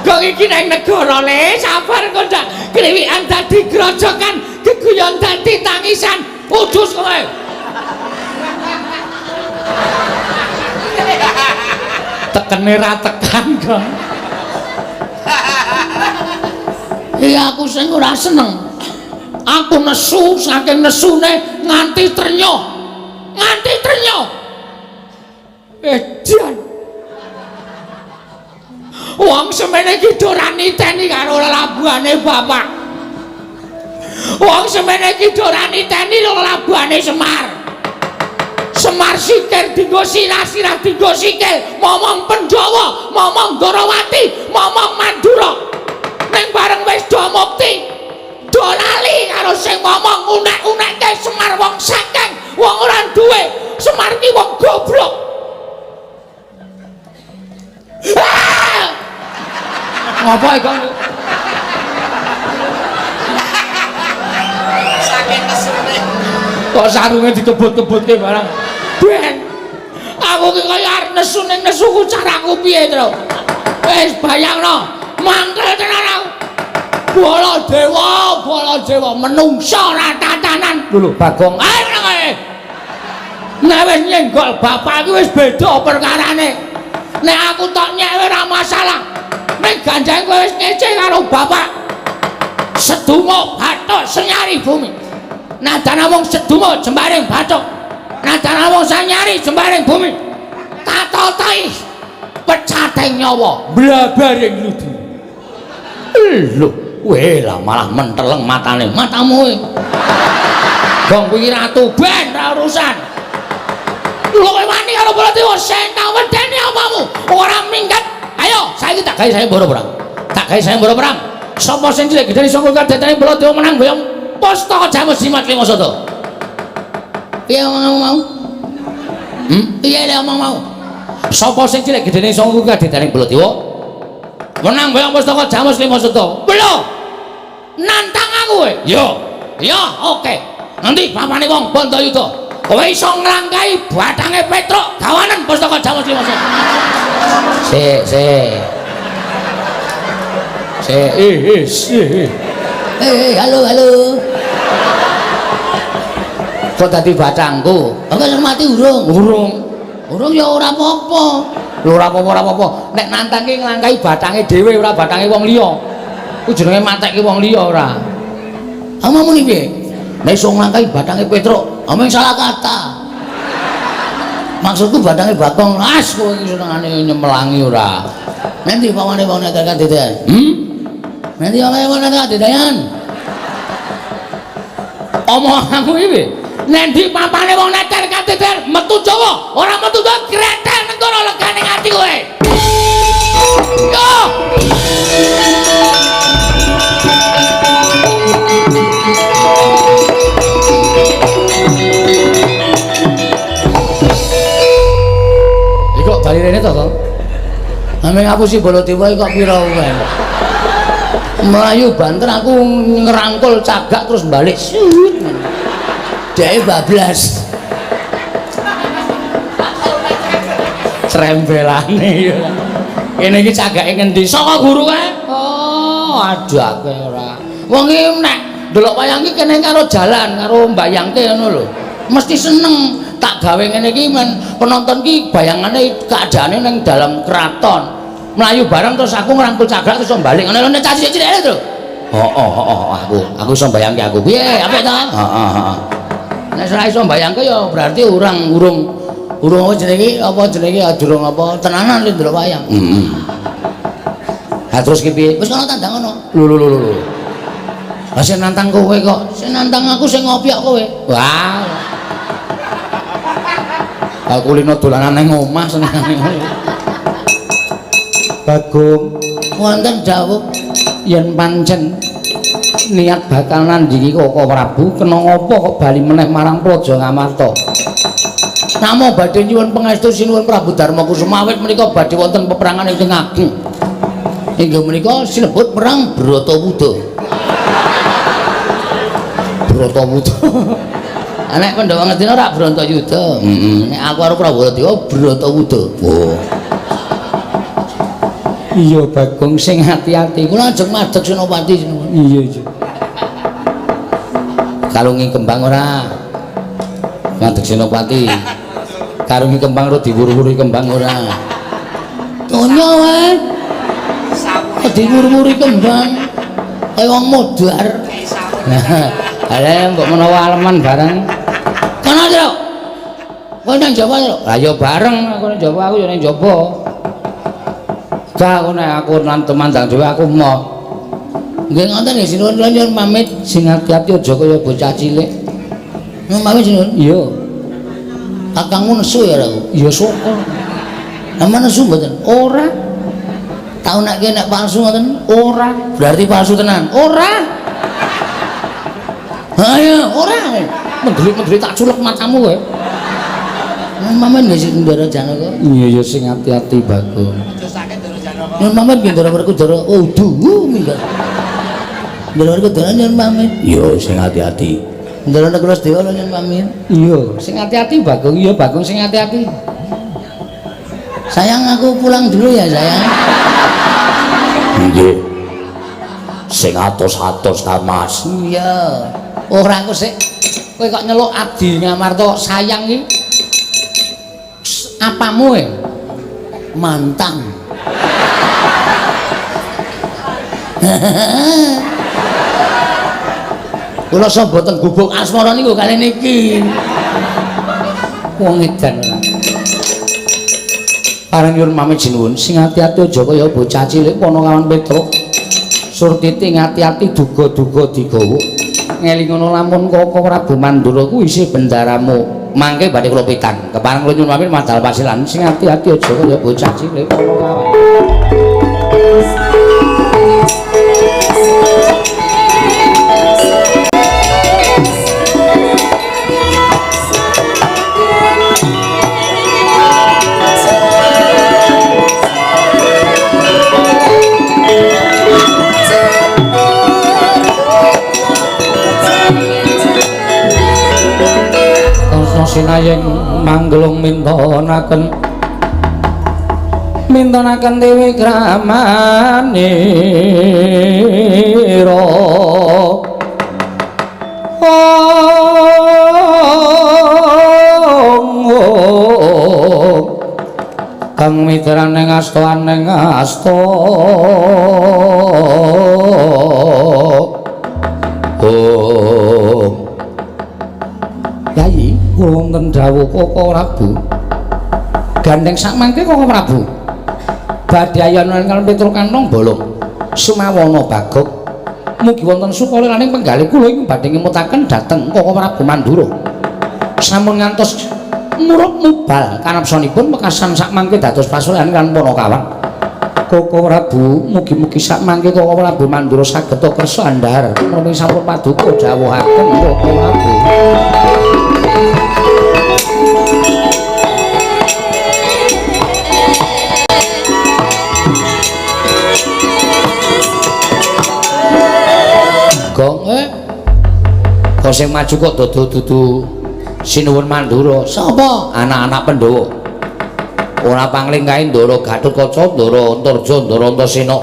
Gong iki nang negara le, sabar kok ndak kliwikan dadi grojokan, geguyon dadi tangisan. Udus kowe. Tekene ra tekan, Gong. Iya aku sing ora seneng. Aku nesu saking nesune nganti trenyuh. Nganti trenyuh. Edan. Wong semene iki ora niteni karo labuhane bapak. Wong semene iki ora niteni karo labuhane Semar. Semar sikir dinggo sirah-sirah dinggo sikil, momong Pandhawa, momong Gorawati, momong Mandura. Ning bareng wis do mukti do lali karo sing ngomong unek-unekke Semar wong saking wong ora duwe. Semar ki wong goblok. Apa iki kok saking nesune kok sarunge dikebut-kebutke barang ben aku ki kaya arep nesu ning nesuku caraku piye to wis bayangno mangkel tenan aku bala dewa menungso ora tatanan lho Bagong ae meneng ae nek wis nyenggol bapak iki wis beda perkarane nek aku tok nyek ora masalah nek ganjang kowe wis ngece karo bapak sedungo bathuk senyari bumi nadana wong sedungo jembaring bathuk nadana wong sanyari jembaring bumi tatotai pecateng nyawa blabaring ludi lho weh lah malah menteleng matane matamu Gong kuwi ratu ben ra urusan lho kowe wani karo Baladewa sing tak wedeni omamu ora minggat ayo saiki tak gawe sayembara perang tak gawe sayembara perang sapa sing cilik gedhe saka kadhetane Baladewa menang boyong Pustaka Jamus Jimat Limasada piye omongmu mau piye le omong mau sapa sing cilik gedene saka kadhetane Baladewa menang boyong Pustaka Jamus Limasada belum nantang aku kowe yo oke nanti papane wong Bandayuda kowe iso nglangkai bathange Petruk gawanen Pustaka Jamus Limasada halo kok dadi bathangku kok wis mati urung ya ora apa-apa lho ora apa-apa nek nantangke nglangkai bathange dhewe ora bathange wong liya ku jenenge matekke wong liya ora omongmu piye nek iso nglangkai badange Petruk ameng salah kata maksudku badange Bagong as kowe iki senengane nyemelangi ora nanti pawane wong nek kadhedan nanti wong nek kadhedan omonganmu iki nendi papane wong nek kadhedan metu Jawa ora metu Jawa gretel negara legane ati kowe yo kok bali rene to kok ame ngapusi Baladewa kok pira wae mlayu banter aku ngerangkul cagak terus balik sut dhek bablas trembelane ya kene iki cagake ngendi saka guru kae oh adake ora wong iki nek delok wayang iki kene karo jalan karo mbayangke ngono lho mesti seneng tak gawe ngene iki men penonton ki bayangane keadaane ning dalam keraton mlayu bareng terus aku ngrangkul cagak terus balik ngene nek caci cilik lho aku iso bayangke aku piye apik ta heeh nek ora iso bayangke ya berarti urung apa jenenge durung apa tenanan lho ndelok wayang ha terus ki piye wis ana tandang ngono lho lah sing nantang kowe kok sing nantang aku sing ngopiok kowe wah aku lino dolanan nang omah senengane Bagong wonten dawuh yen pancen niat bakal nandingi Koko Prabu kena ngapa kok bali meneh marang Praja Ngamarta namo badhe nyuwun pangestu sinuwun Prabu Darmakusuma awit menika badhe wonten peperangan ingkang ageng inggih menika sinebut perang Bratawuda nek Pandhawa ngertina ora Bratayuda nek aku karo Prabu Baladewa Bratawuda oh iya Bagong sing hati-hati kula ajeng madheg Senopati iya kalungi kembang ora madheg Senopati kalungi kembang ora diwur-wuri kembang ora donya wae diwur-wuri kembang kaya wong modar ada mbok menawa aleman bareng kana lho kowe nang Jawa lho lah ya bareng aku nang Jawa aku ya nang Jawa gak aku lan temandang dhewe aku mau nggih ngoten nggih sinuwun kula nyuwun pamit sing ati-ati aja kaya bocah cilik nyuwun pamit sinuwun iya kakangmu nesu ya aku iya saka nama nesu mboten ora tau nek nek palsu ngoten ora berarti palsu tenan ora ayo ora mendelik-mendelik tak culek matamu kowe mamen nggih sing ndara Janaka iya ya sing ati-ati Bagong aja sakit ndara Janaka nyun mamen nggih ndara Werkudara duh minggat ndara Werkudara nyun mamen iya sing ati-ati ndara Negaradewa nyun mamen iya sing ati-ati Bagong iya Bagong sing ati-ati sayang aku pulang dulu ya sayang nggih sing atos-atos ta Mas iya ora aku sik kowe kok nyeluk Abdi Ngamarta sayang iki apamu mantang kula so boten gubuk asmara niku kali niki wong edan ora pareng nyuwun pamit sinuwun sing ati-ati aja kaya bocah cilik pono kawan Petruk Surtiti ngati-ati duga-duga digawa ngelingono lamun Koko Prabu Mandura kuwi isih bendaramu mangke badhe kula pitang kepareng kula nyuwun pamit madal pasilan sing ati-ati aja kaya bocah cilik pono kawan sinayeng manglung mintonaken Dewi Kramanira kang mitraning asta aning asta wonten dawuh Koko Prabu. Gandeng sak mangke Koko Prabu. Badhe ayana ingkang Petrukantong bolong sumawana Bagong. Mugi wonten sukala laning penggalih kula ing badhe ngemutaken dhateng Koko Prabu Mandura. Sampun ngantos murub mubal kanapsanipun mekasan sak mangke dados pasolan kan Panakawan. Koko Prabu mugi-mugi sak mangke Koko Prabu Mandura saged kersa andhar menawi sampun paduka dawuhaken Koko Prabu. Gong kok sing maju kok dudu Sinuwun Mandura. Sapa? Anak-anak Pandhawa. Ora pangling kae Ndara Gatotkaca, Ndara Antarja, Ndara Antasena.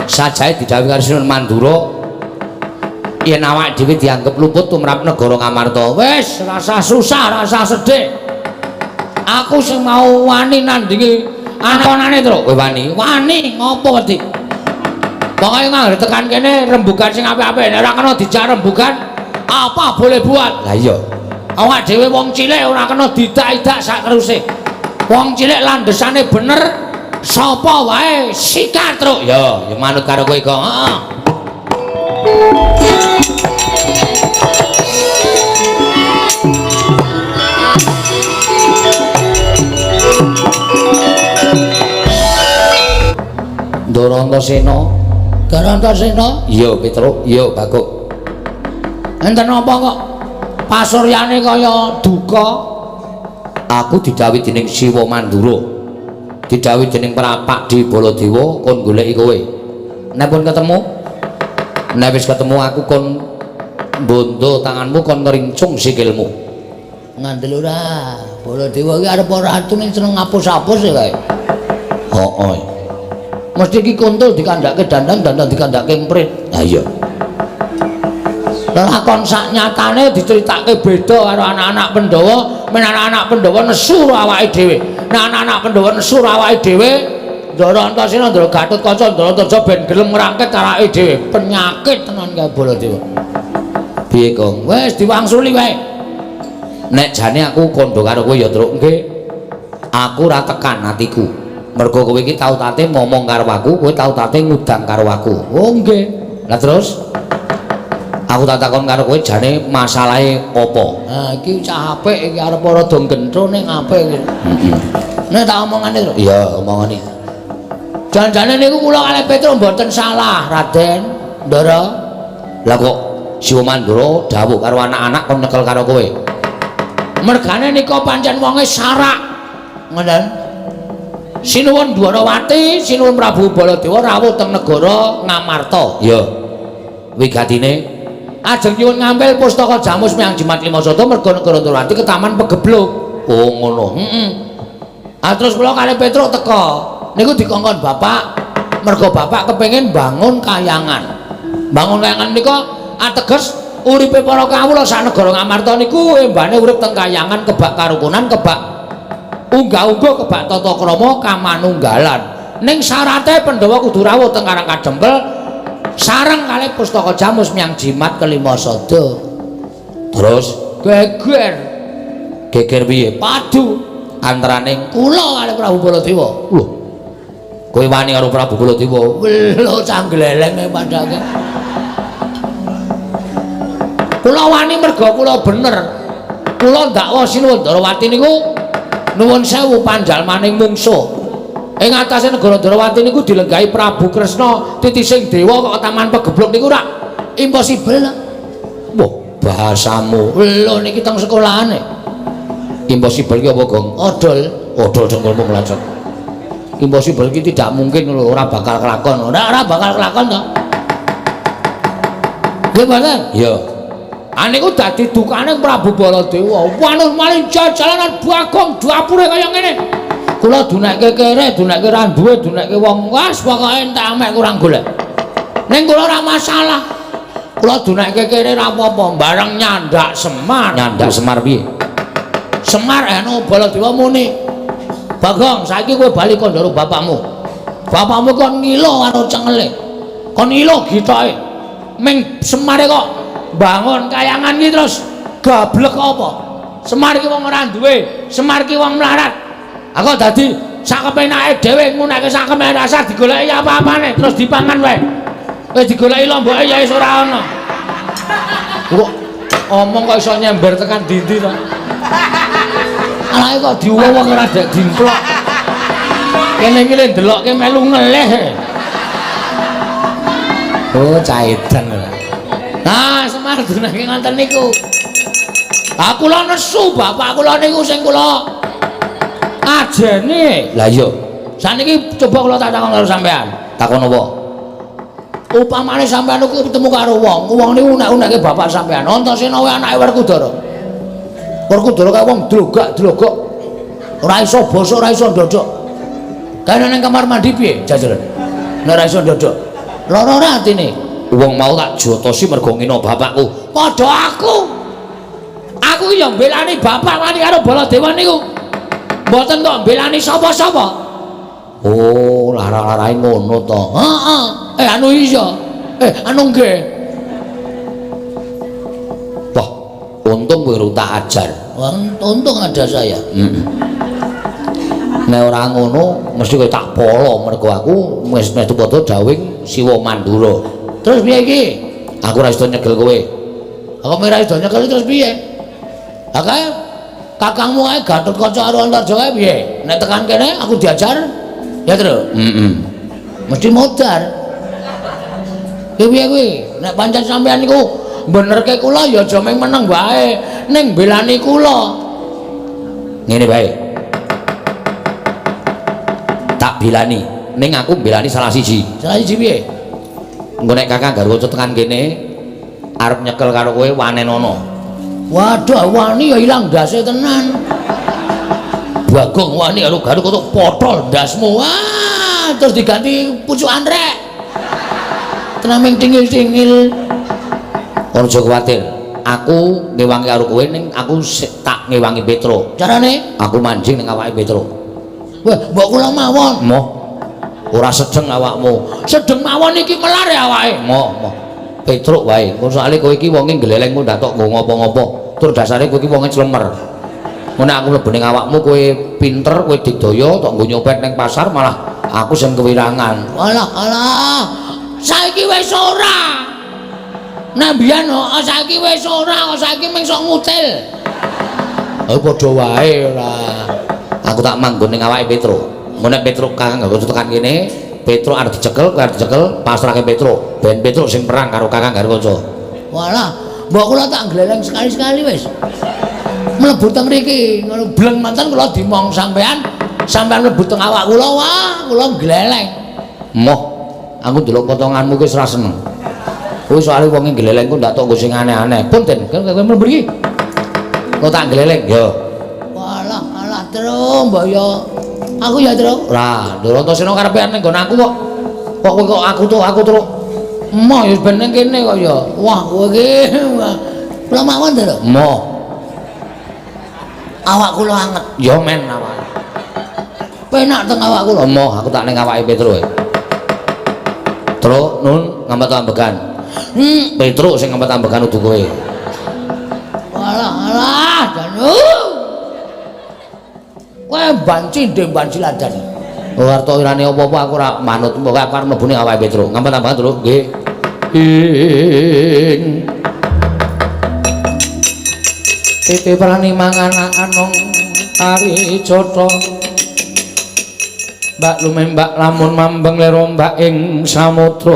Sajae didhawuhi karo Sinuwun Mandura yen awak dhewe dianggep luput tumrap negara Ngamarta. Wis, rasa susah, rasa sedih. Aku sing mau wani nandingi anak-anane, Tru. Kowe wani? Wani ngopo Dik? Pokoke nggak tekan kene rembugan sing apik-apik, nek ora kena dijak rembugan apa boleh buat. Lah iya. Awak dhewe wong cilik ora kena didak-idak sak teruse. Wong cilik landesane bener sapa wae sikat truk. Ya manut karo kowe kok. Heeh. Ndara Antasena. Ndara Antasena? Iya, Petruk. Iya, Bagong. Enten apa kok pasuryane kaya duka? Aku didhawuhi dening Siwa Mandura. Didhawuhi dening Prapak di Baladewa kon goleki kowe. Nek pun ketemu, nek wis ketemu aku kon mbondo tanganmu kon ngrincung sikilmu. Ngandel ora, Baladewa iki arep ora atune seneng ngapus-apus kae. Hooh. Mesti iki kontul dikandhake dandang dikandhake emprit. Ha iya. Lakon sak nyatane diceritake beda karo anak-anak Pandhawa, men anak-anak Pandhawa nesu awake dhewe. Nek anak-anak Pandhawa nesu awake dhewe, Ndara Antasena, Ndara Gatotkaca, Ndara Antarja ben gelem ngrangket karake dhewe. Penyakit tenan kae Baladewa. Piye, Kong? Wis diwangsuli wae. Nek jane aku kandha karo kowe ya, Truk. Nggih. Aku ora tekan atiku. Mergo kowe iki tau tate ngomong karo aku, kowe tau tate ngudang karo aku. Oh nggih. Lah terus aku tak takon karo kowe jane masalahe apa? Nah iki cah apik iki arep rada gentro ning apik iki. Heeh. Nek tak omongane to? Iya, omongane. Jan-jane niku kula kalih Petruk mboten salah, Raden. Ndara. Lah kok Siwa Mandura dawuh karo anak-anak kon nyekel karo kowe. Mergane nika pancen wonge sarak. Ngoten. Sinuwun Dwarawati, Sinuwun Prabu Baladewa rawuh teng negara Ngamarta. Iya. Wigatine ajeng nyuwun ngambil pustaka Jamus Miang Jimat Limasada merga negara Dwarawati ketaman pegebluk. Oh ngono. Heeh. Terus kula kalih Petruk teka. Niku dikongkon Bapak merga Bapak kepengin bangun kayangan. Bangun kayangan nika ateges uripe para kawula sak negara Ngamarta niku embane urip teng kayangan kebak karukunan, kebak unggah-ungguh, kebak tata krama kamanunggalan. Ning syarate Pandhawa kudu rawuh teng Karang Kadempel sareng kalih pustaka Jamus Miang Jimat Kalimasada. Terus geger. Geger piye? Padu antaraning kula kalih Prabu Baladewa. Lho. Kowe wani karo Prabu Baladewa? Lho canggleleng padake. Kula wani merga kula bener. Kula ndakwa Sinuwun Dwarawati niku nuwun sewu panjalmaning mungsuh. Ing atase negara Dwarawati niku dilenggahi Prabu Kresna titising dewa kok taman pegebluk niku ora impossible. Wah, bahasamu. Lho niki teng sekolahane. Impossible ki apa, Gong? Odol. Odol dengkulmu nglacet. Impossible ki tidak mungkin lho, ora bakal kelakon. Ora bakal kelakon to. Nggih, Mboten? Iya. Aniku dadi dukane Prabu Baladewa. Wanus maling jalanan Bagong dapure kaya ngene. Kula dunekke kere, dunekke ra duwe, dunekke wong was pokoke entek amek kurang golek. Ning kula ora masalah. Kula dunekke kere ra apa-apa, bareng nyandak Semar. Nyandak Semar piye? Semar anu Baladewa muni. Bagong, saiki kowe bali kandhara bapakmu. Bapakmu kon ngilo karo cengele. Kon ngilo gitoke. Ming Semare kok bangun kayangan iki terus gablek apa? Semar ki wong ora duwe, Semar ki wong melarat. Aku dadi sak kepenake dhewe nguneke sak kepenake rasa digoleki apa-apane terus dipangan wae. Wis digoleki lomboke ya wis ora ana. Kok omong kok iso nyember tekan dindi to. Anake kok diuwong ora dek dimplok. Kene iki le ndelokke melu ngeleh. Oh, caitan. Nah, Semar dunake ngoten niku. Aku kula nesu bapak kula niku sing kula ajene. Lah iya. Saniki coba kula tak takon karo sampean. Takon apa? Upamane sampean niku ketemu karo wong niku unek-uneke bapak sampean. Antasena wae anake Werkudara. Werkudara kae wong drogak-drogok. Ora iso basa, ora iso ndodok. Kene ning kamar mandi piye jajaran? Nek ora iso ndodok. Lara ora atine. Wong mau tak jotosi mergo ngino bapakku. Padha aku. Aku ya mbelani bapak wani karo Baladewa niku. Mboten kok mbelani sapa-sapa. Oh, lara-larae ngono to. Heeh. Anu iya. Anu nggih. Wah, untung kowe tak ajar. Untung ada saya. Nek ora ngono mesti kowe tak polo mergo aku wis metu padha dawing Siwa Mandura. Terus piye iki? Aku ora iso nyegel kowe. Aku ora iso nyegel terus piye? Akeh kakangmu ae Gatotkaca karo Antarja kae piye? Nek tekan kene aku diajar ya terus. Mesti modar. Piye kuwi? Nek pancen sampean niku benerke kula ya aja mung meneng wae, ning belani kula. Ngene bae. Tak bilani, ning aku belani salah siji. Salah siji piye? Engko nek Kakang Garwaca tekan kene arep nyekel karo kowe wanenono. Waduh, wani ya ilang ndase tenan. Bagong wani karo Garwaca potol ndasmu. Wah, terus diganti pucukan rek. Tenaming tingil-tingil. Ora aja kuwatir. Aku ngewangi karo kowe ning aku tak ngewangi Petro. Carane? Aku manjing ning awake Petro. Wah, mbok kula mawon. Moh. Ora sedeng awakmu. Sedeng mawon iki melar ya awake. Moh. Petruk wae. Kok soalé kowe iki wonge glelengmu ndak tok nggo ngopo-ngopo. Tur dasare kowe iki wonge clemer. Mun aku mlebu ning awakmu kowe pinter, kowe digdaya tok nggo nyopet ning pasar malah aku sing kewirangan. Alah. Saiki wis ora. Nek mbiyen saiki wis ora, saiki mung sok ngutil. Oh padha wae ora. Aku tak manggon ning awake Petro. Mun nek Petro Kakang Garwaca tekan kene, Petro arep dicekel, kowe arep dicekel, pasrahke Petro. Ben Petro sing perang karo Kakang Garwaca. Walah, mbok kula tak gleleng sekali-sekali wis. Mlebu teng mriki, ngono bleng manten kula dimong sampean mlebu teng awak kula, wah, kula gleleng. Moh, aku ndelok potonganmu wis ora seneng. Kowe soalé wong glelengku ndak tok nggo sing aneh-aneh. Punten, kowe mlebu iki. Kok tak gleleng, yo. Walah, alah terus mbok yo. Aku ya terus. Lah, Antasena karepean ning nggon aku kok. Kok aku terus. Emoh ya ben ning kene kok ya. Wah, kowe iki. Kula mawon to, Lho. Emoh. Awak kula anget. Ya men awak. Penak teng awak kula. Emoh, aku tak ning awake Petro. Terus nun ngambet ambekan. Petro sing ngambet ambekan udu kowe. Alah, Danu. Kowe banci ndek banci ladan. Oh arto irane apa-apa aku ora manut, mbok aku arep mlebu ning awake Petro. Ngambet ambekan terus nggih. Titi prani mangan anong ari cotho. Mbak lumembak lamun mambeng lero mbak ing samudra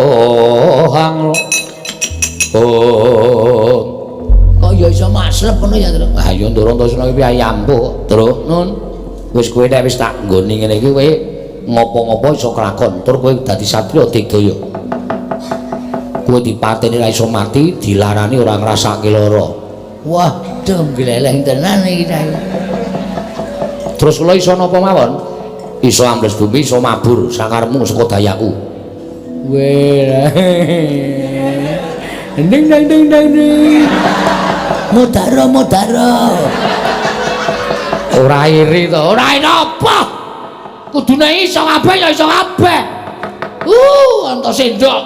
hanglo. Oh. Kok ya iso maslep ngono ya, Tru? Ah ya ndoro Antasena iki ayamku, Tru. Nun. Wis kowe nek wis tak nggoni ngene iki kowe ngopo-ngopo iso kelakon. Tur kowe dadi satriya digdaya. Kowe dipateni ra iso mati, dilarani ora ngrasake lara. Waduh, gleleng tenan iki ta. Terus kula iso napa mawon? Iso ambles bumi, iso mabur sakarepmu saka dayaku. Weh. Ding. Modaro. Ora iri to, ora apa. Kudune iso kabeh ya iso kabeh. Antos sendok.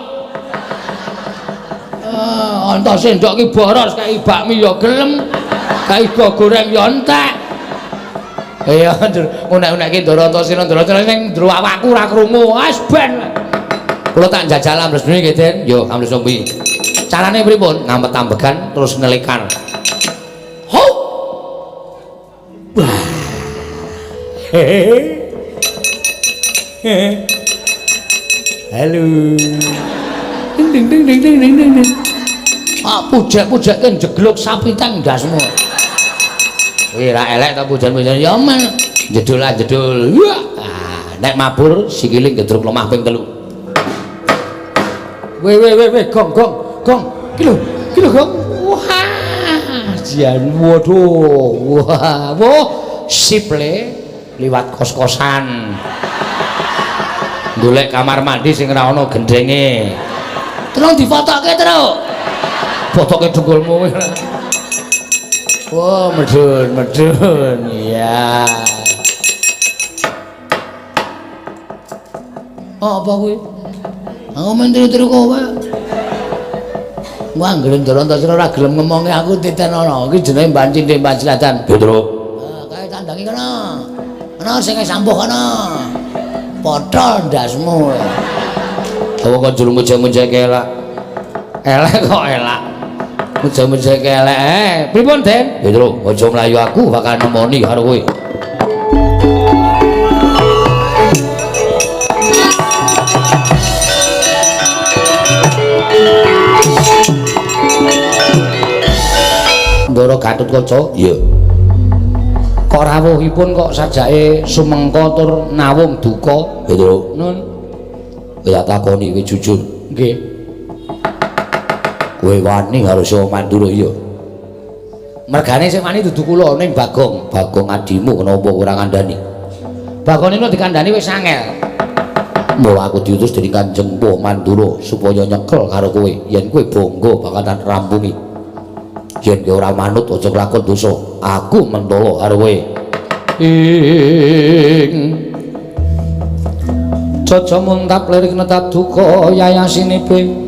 Antos sendok ki boros kaya bakmi ya gelem. Kaido goreng yo entek. Ya, unek-unekke Ndara Antasena ning ndro awakku ora krungu. Wis ben. Kula tak njajal amblesne nggih, Den. Yo, ambles ombi. Carane pripun? Ngampet ambegan terus ngelikar. Ho! Wah. Halo. Ding ding ding ding ding ding ding. Ah, pujak-pujak kan jegluk sapi tang ndasmu. Kuwi ra elek ta pujan-pujan ya men. Jedul lah jedul. Ah, nek mabur sikile gedruk lemah ping 3. We gong. Ki lho gong. Wah, jan waduh. Wah, sip le liwat kos-kosan. Golek kamar mandi sing ora ana gendenge. Tolong difotoke, Tru. Fotoke dungkulmu. Wah, medun, iya. Oh, apa kuwi? Aku menteri-menteri kowe. Wah, anggere Ndara Antasena ora gelem ngomongi aku titen ana. Iki jenenge Mbak Cindik Mbak Cilatan. Pedro. Kae tandangi kana. Ana sing sampuh kana. Potol ndasmu. Apa kok juru mujak-mujake elak? Elek kok elak. Muja-mujake elek. Pripun, Den? Pedro, aja mlayu aku bakal nemoni karo kowe. Ndara Gatotkaca? Iya. Kok rawuhipun kok sajake sumengka tur nawung duka? Pedro, Nun. kowe tak takoni kowe jujur. Nggih. Kowe wani karo Syawa Mandura iya. Mergane sing wani dudu kula ning Bagong. Bagong adimu kenapa ora ngandani? Bagong niku dikandani wis angel. Mula aku diutus dening Kanjeng Syawa Mandura supaya nyekel karo kowe yen kowe bangga bakalan rampungi. Yen kowe ora manut aja nglakon dosa. Aku mentolo karo kowe. Caca muntap lirik netap duka yayasinipe.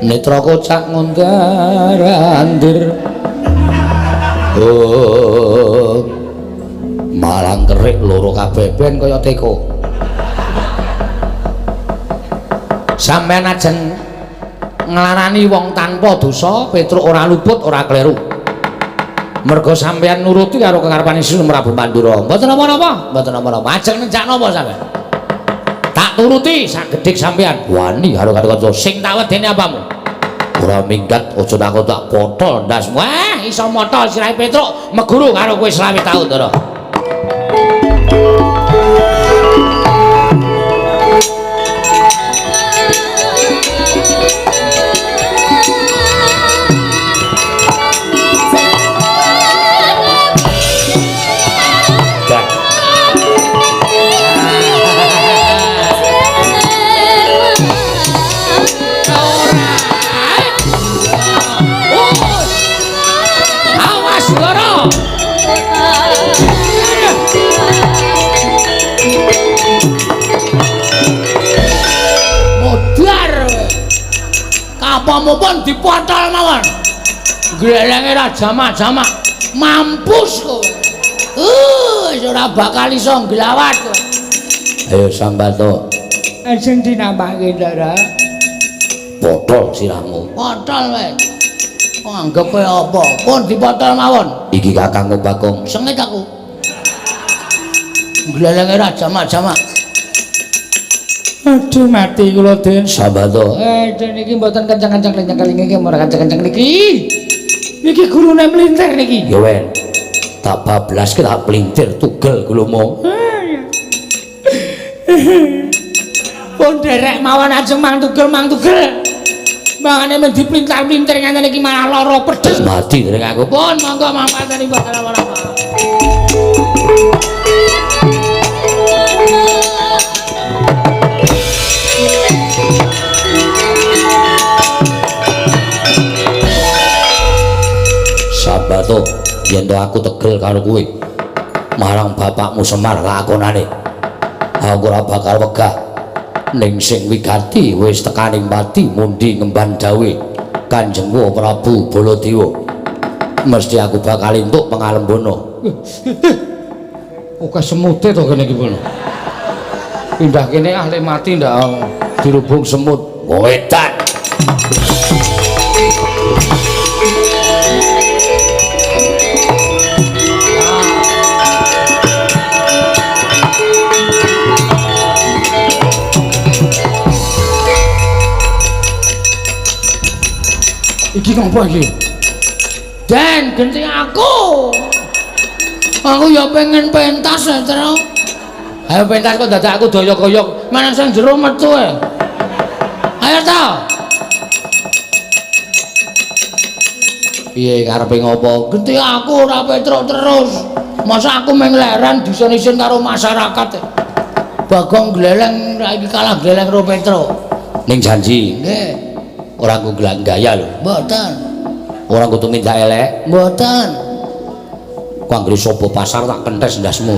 Netra kocak ngondarandir. Oh, malang kerik loro kabeh ben kaya teko. Sampeyan ajeng nglarani wong tanpa dosa, Petruk ora luput, ora kleru. Merga sampeyan nuruti karo kekarepane Sri Prabu Mandura. Mboten napa-napa, mboten napa-napa. Ajeng nenjak napa sampeyan? Tak turuti sagedik sampeyan. Wani karo kanca Sing tak wedeni apamu? ora minggat aja takon tak potol ndasmu. Wah, iso motol sirahe Petruk meguru karo kowe 20 taun, Ndara. Apamupun dipotol mawon. Glelenge ra jamak-jamak. Mampus kowe. Ora bakal iso nglawat kowe. Ayo Sambato. Ajeng dinambahke, Ndara. Potol sirahmu. Potol wis. Anggepe apa? Pun dipotol mawon. Iki Kakangku Bagong. Sengit aku. Glelenge ra jamak-jamak. Aduh mati kula, Den. Sambato. Niki mboten kencang-kencang kencang kali niki ora kencang-kencang niki. Niki gurune mlintir niki. Ya wen. Tak bablas ke tak pelintir tugel kulumu. Pun derek mawon ajeng mang tugel. Mangane men diplintar-plintir ngene iki malah lara pedes. Mati dereng aku. Pun monggo mampateni mboten apa-apa. Sambato, yen to aku tegel karo kowe marang bapakmu Semar lakonane. Aku ora bakal wegah ning sing wigati wis tekaning pati mundi ngemban dawe Kanjeng Prabu Baladewa. Mesti aku bakal entuk pengalembono. Oke semute to kene iki pun. Pindah kene ahli mati ndak dirubung semut. Wong edan. Iki ngopo iki? Dan genti aku. Aku ya pengen pentas ya, Tru. Ayo pentas kok dadak aku doyok-doyok. Mana sing jero metu e. Ayo ta. Piye karepe ngopo? Genti aku ora petruk terus. Masa aku mengleran disin-isin karo masyarakat. Bagong gleleng ra iki kalah gleleng ro petruk. Ning janji. Nggih. Ora aku gaya lho. Mboten. Ora kudu minta elek. Mboten. Ku anggere sapa pasar tak kentes ndasmu.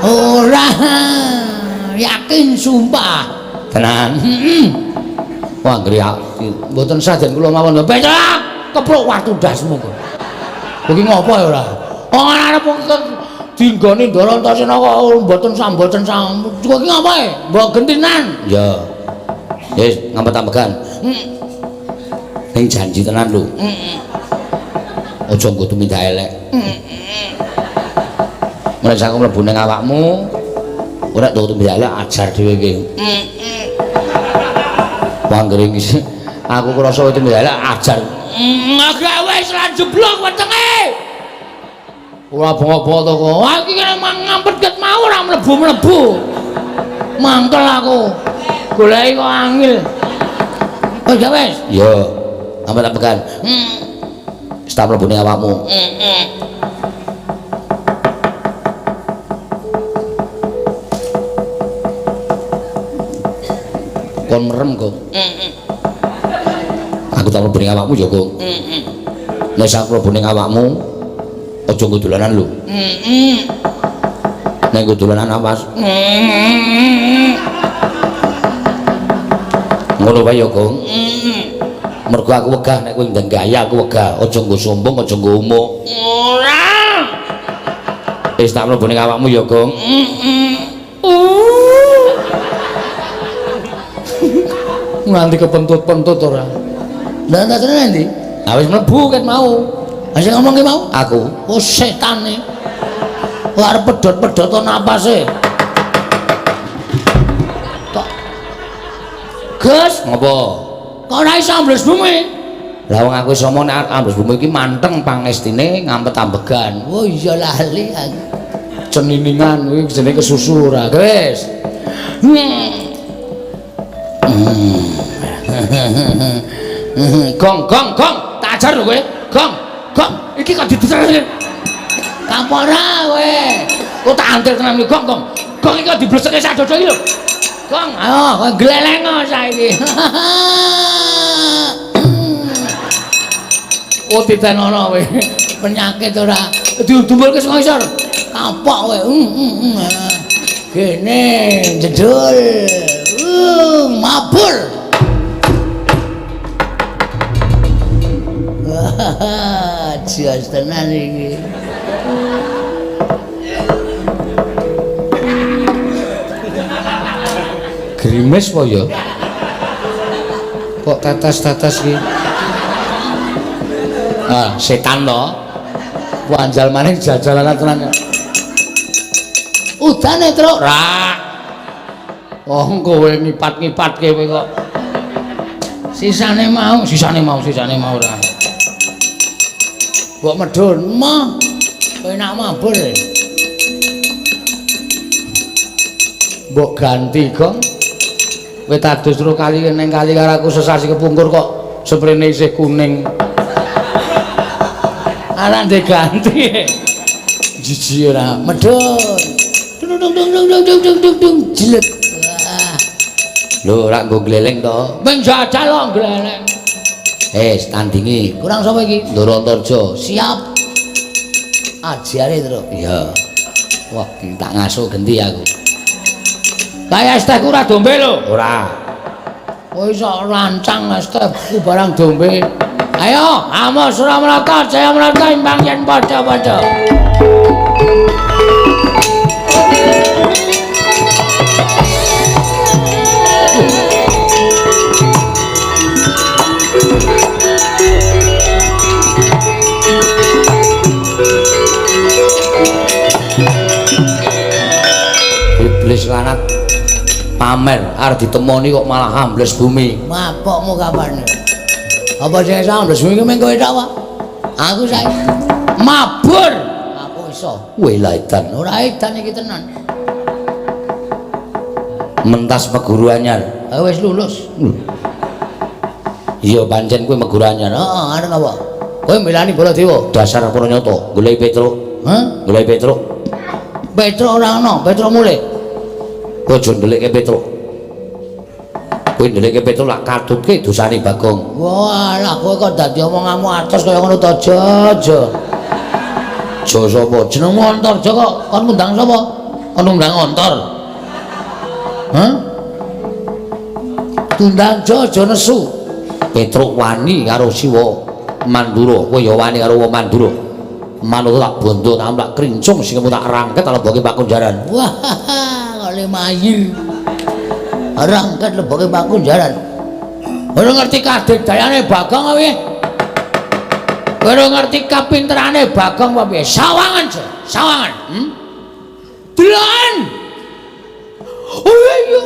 Ora. Yakin sumpah. Tenan. Ku anggere Mboten saden kula mawon. Petruk kepruk watu ndasmu. Iki ngopo ya ora? Wong arep dinggoni Ndara Antasena kok mboten samboten sam. Iki ngopo e? Mbok gentinan. Ya. Wis ngampet-ampekan. Ning janji tenan lho. Aja kudu minta elek. Mulai aku mlebu ning awakmu, ora kudu minta elek ajar dhewe iki. Panggering iki aku krasa kudu minta elek ajar. Agak wis lan jeblok wetenge. Ora bongok-bongok to kok. Aku iki kene ngampet ket mau ora mlebu-mlebu. Mangkel aku. Goleki kok angel. Oh ya wis. Yo, ngampet-ampekan. Wis tak mlebu ning awakmu. Kon merem kok. Aku tak mlebu ning awakmu ya kok. Nek sak mlebu ning awakmu aja nggo dolanan lho. Nek nggo dolanan awas. Ngono wae ya kok. Mergo aku wegah nek kowe ndang gaya aku wegah. Aja nggo sombong, aja nggo umuk. Ora. Wis tak mlebu ning awakmu ya kok. Nganti kepentut-pentut ora. Lah tak tenan ndi? Ah wis mlebu ket mau. Ha sing ngomong ki mau? Aku. Oh setane. Kok arep pedhot-pedhot napase. Kok Gus, Ngopo? kok ora iso ambles bumi? Lah wong aku iso omong nek ambles bumi iki manteng pangestine ngampet-ambegan. Oh iya lali aku. Ceniningan kuwi jenenge kesusu ora. Wis. Gong, tak ajar lho kowe. Gong, iki kok didesek. Kapora kowe. Kok tak antil tenan iki, Gong. Gong iki kok dibleseke sak dodo iki lho. Gong, ayo kowe glelengo saiki. Oh titenono kowe. Penyakit ora. Diumbulke sing ngisor. Kapok kowe. Kene jedul. Mabur. Jelas tenan iki. Grimes po ya. Kok tetes-tetes iki. Ah, setan to. Wanjal maning jajalanan tenan. Udane, Truk. Ra. Wong kowe ngipat-ngipatke kowe kok. Sisane mau ora. Mbok medhun, mah. Kowe nak mabur. Mbok ganti, Gong. Kowe tadus terus kali ning kali karo aku sesasi kepungkur kok sprene isih kuning. Ana ndek ganti. Jiji ora. Medhun. Dung jelet. Lho, ora nggo gleleng to. Ben jajal kok gleleng. Tandingi. Kurang sapa iki? Ndara Antarja. Siap. Ajare, Truk. Iya. Wah, tak ngaso genti aku. Kaya es tehku ora dombe lho. Ora. Kowe iso rancang es tehku barang dombe. Ayo, amo Suramarata, Jaya Marata imbang yen padha-padha. Iblis lanat pamer arep ditemoni kok malah ambles bumi. Mapokmu kapan? Apa sing ambles bumi mengko tok apa? Aku saiki mabur. Aku iso. Weh la edan, ora edan iki tenan. Mentas meguru anyar. Wis lulus. Iya pancen kowe meguru anyar. Heeh, arep apa? Kowe mbelani Baladewa. Dasar Pranayata, golek Petruk. Hah? Golek Petruk. Petruk ora ana, Petruk mulih. Kowe aja ndelikke Petruk. Kowe ndelikke Petruk lak katutke dosane Bagong. Walah, kowe kok dadi omonganmu atos kaya ngono to, Jaja. Jo sapa? Jenengmu Antarja kok kon ngundang sapa? Kon ngundang Antar. Hah? Tundang Jaja nesu. Petruk wani karo Siwa Mandura. Kowe ya wani karo wong Mandura. Manut tak bondo tak krincung sing tak rangket leboke Pak Kunjaran. Wah, oleh mayir. Rangket leboke Pak Kunjaran. Ora ngerti kadegdayane Bagong kowe. Ora ngerti kapinterane Bagong apa piye? Sawangan, sawangan. Deloken. Oh iya.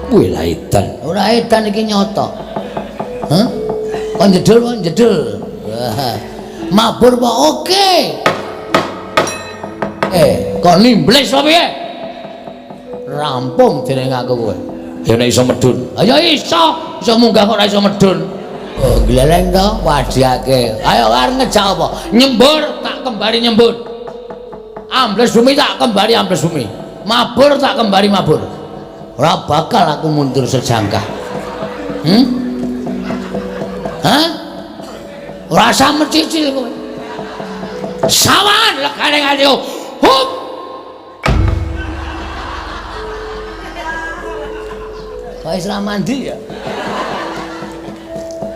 Kuwi la edan. Ora edan iki nyata. Hah? Kon jedul. Mabur apa oke? Kok nimblis apa piye? Rampung dening aku kowe. Ya nek iso medun. Ya iso munggah kok ora iso medun. Oh, gleleng to, wadiake. Ayo arep ngejak apa? Nyembur tak kembali nyembur. Ambles bumi tak kembali ambles bumi. Mabur tak kembali mabur. Ora bakal aku mundur sejangkah. Hah? Ora usah mecicil kowe. Sawan lekane ayo. Hup. Kok Islam mandi ya?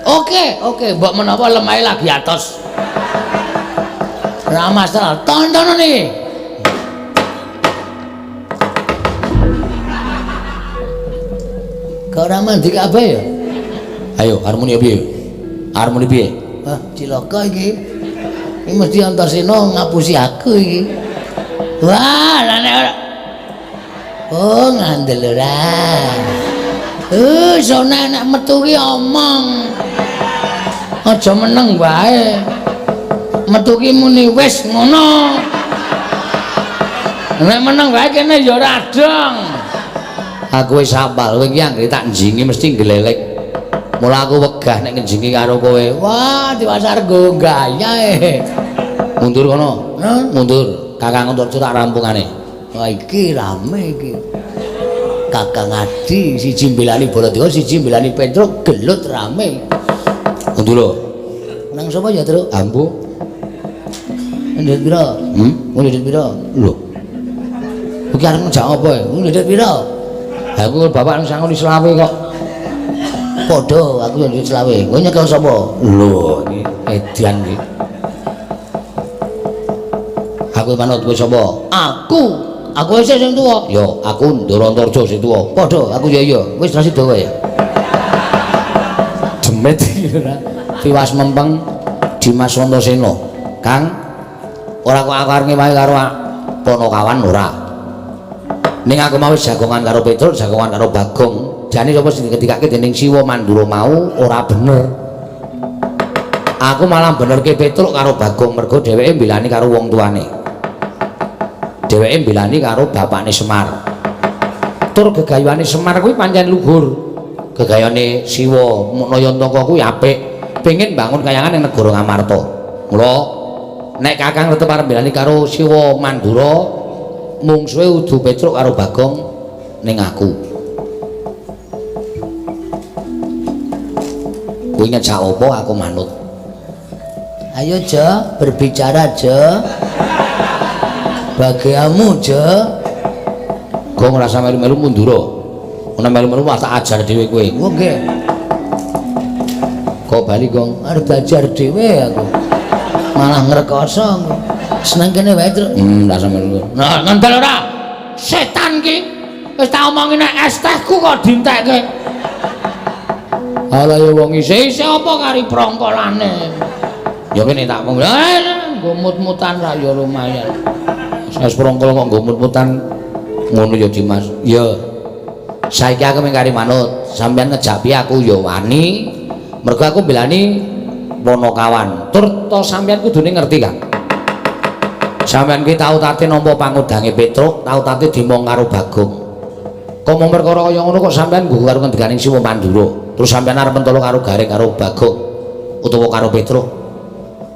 Oke, mbok menapa lemahe lagi atos. Ora masalah, tonton iki. Kok ora mandi kabeh ya? Ayo, harmoni piye? Harmoni piye? Wah, cilaka iki. Iki mesti Antarsena ngapusi aku iki. Wah, lah nek ora. Oh, ngandel ora. Sona nek metu ki omong. Aja meneng wae. Metu ki muni wis ngono. Nek meneng wae kene ya ora adong. Aku wis apal kowe iki anggere tak njingi mesti glelek. Mula aku wegah nek ngenjingi karo kowe. Wah, diwasar go gayae. Mundur kono. Mundur. Kakang Antarja tak rampungane. Wah, iki rame iki. Kakang Adi siji mbelani Baladewa, siji mbelani Petruk, gelut rame. Mundur lho. Nang sapa ya, Truk? Ambu. Ndhet pira? Ndhet pira? Lho. Iki arep ngejak apa ya? Ndhet pira? Aku bapak nang sangon selawe kok. Padha, aku yo ndhet selawe. Kowe nyekel sapa? Lho, iki edian iki. Aku manut kowe sapa? Aku wis sing tuwa. Ya, aku Ndara Antarja sing tuwa. Padha, aku ya iya. Wis rasi dawa ya. Demet iki ora. Tiwas mempeng Dimas Antasena. Kang, ora kok aku arep ngewahi karo Panakawan ora. Ning aku mau jagongan karo Petruk, jagongan karo Bagong. Jane sapa sing diketikake dening Siwa Mandura mau ora bener. Aku malah benerke Petruk karo Bagong mergo dheweke mbelani karo wong tuane. Dheweke mbelani karo bapakne Semar. Tur gegayane Semar kuwi pancen luhur. Gegayane Siwa Nayantaka kuwi apik. Pengin bangun kayangan ning negara Ngamarta. Mula nek Kakang tetep arep mbelani karo Siwa Mandura, mungsuhe udu Petruk karo Bagong ning aku. Kuwi ngejak apa aku manut. Ayo Ja, berbicara Ja. Bagiamu Ja. Kok ngrasa melu-melu mundur. Ana melu-melu tak ajar dhewe kowe. Nggih. kok bali kong arep belajar dhewe aku. Malah ngrekoso. Seneng kene wae, Truk. Tak sampeyan. Nah, ngendel ora? Setan ki. Wis tak omongi nek es tehku kok dientekke. Ala ya wong isih apa kari prongkolane. Ya kene tak ngomong. Gumut-mutan ra ya lumayan. Es prongkol kok gumut-mutan ngono ya Dimas. Ya. Saiki aku mung kari manut. Sampeyan ngejak piye aku ya wani. Mergo aku belani Wonokawan. Tur to sampeyan kudune ngerti kan? Sampeyan ki tau tate nampa pangudange Petruk, tau tate dimong karo Bagong. Kok mung perkara kaya ngono kok sampeyan nggo karo ngendiganing Siwa Mandura. Terus sampeyan arep mentolo karo Gareng karo Bagong utawa karo Petruk.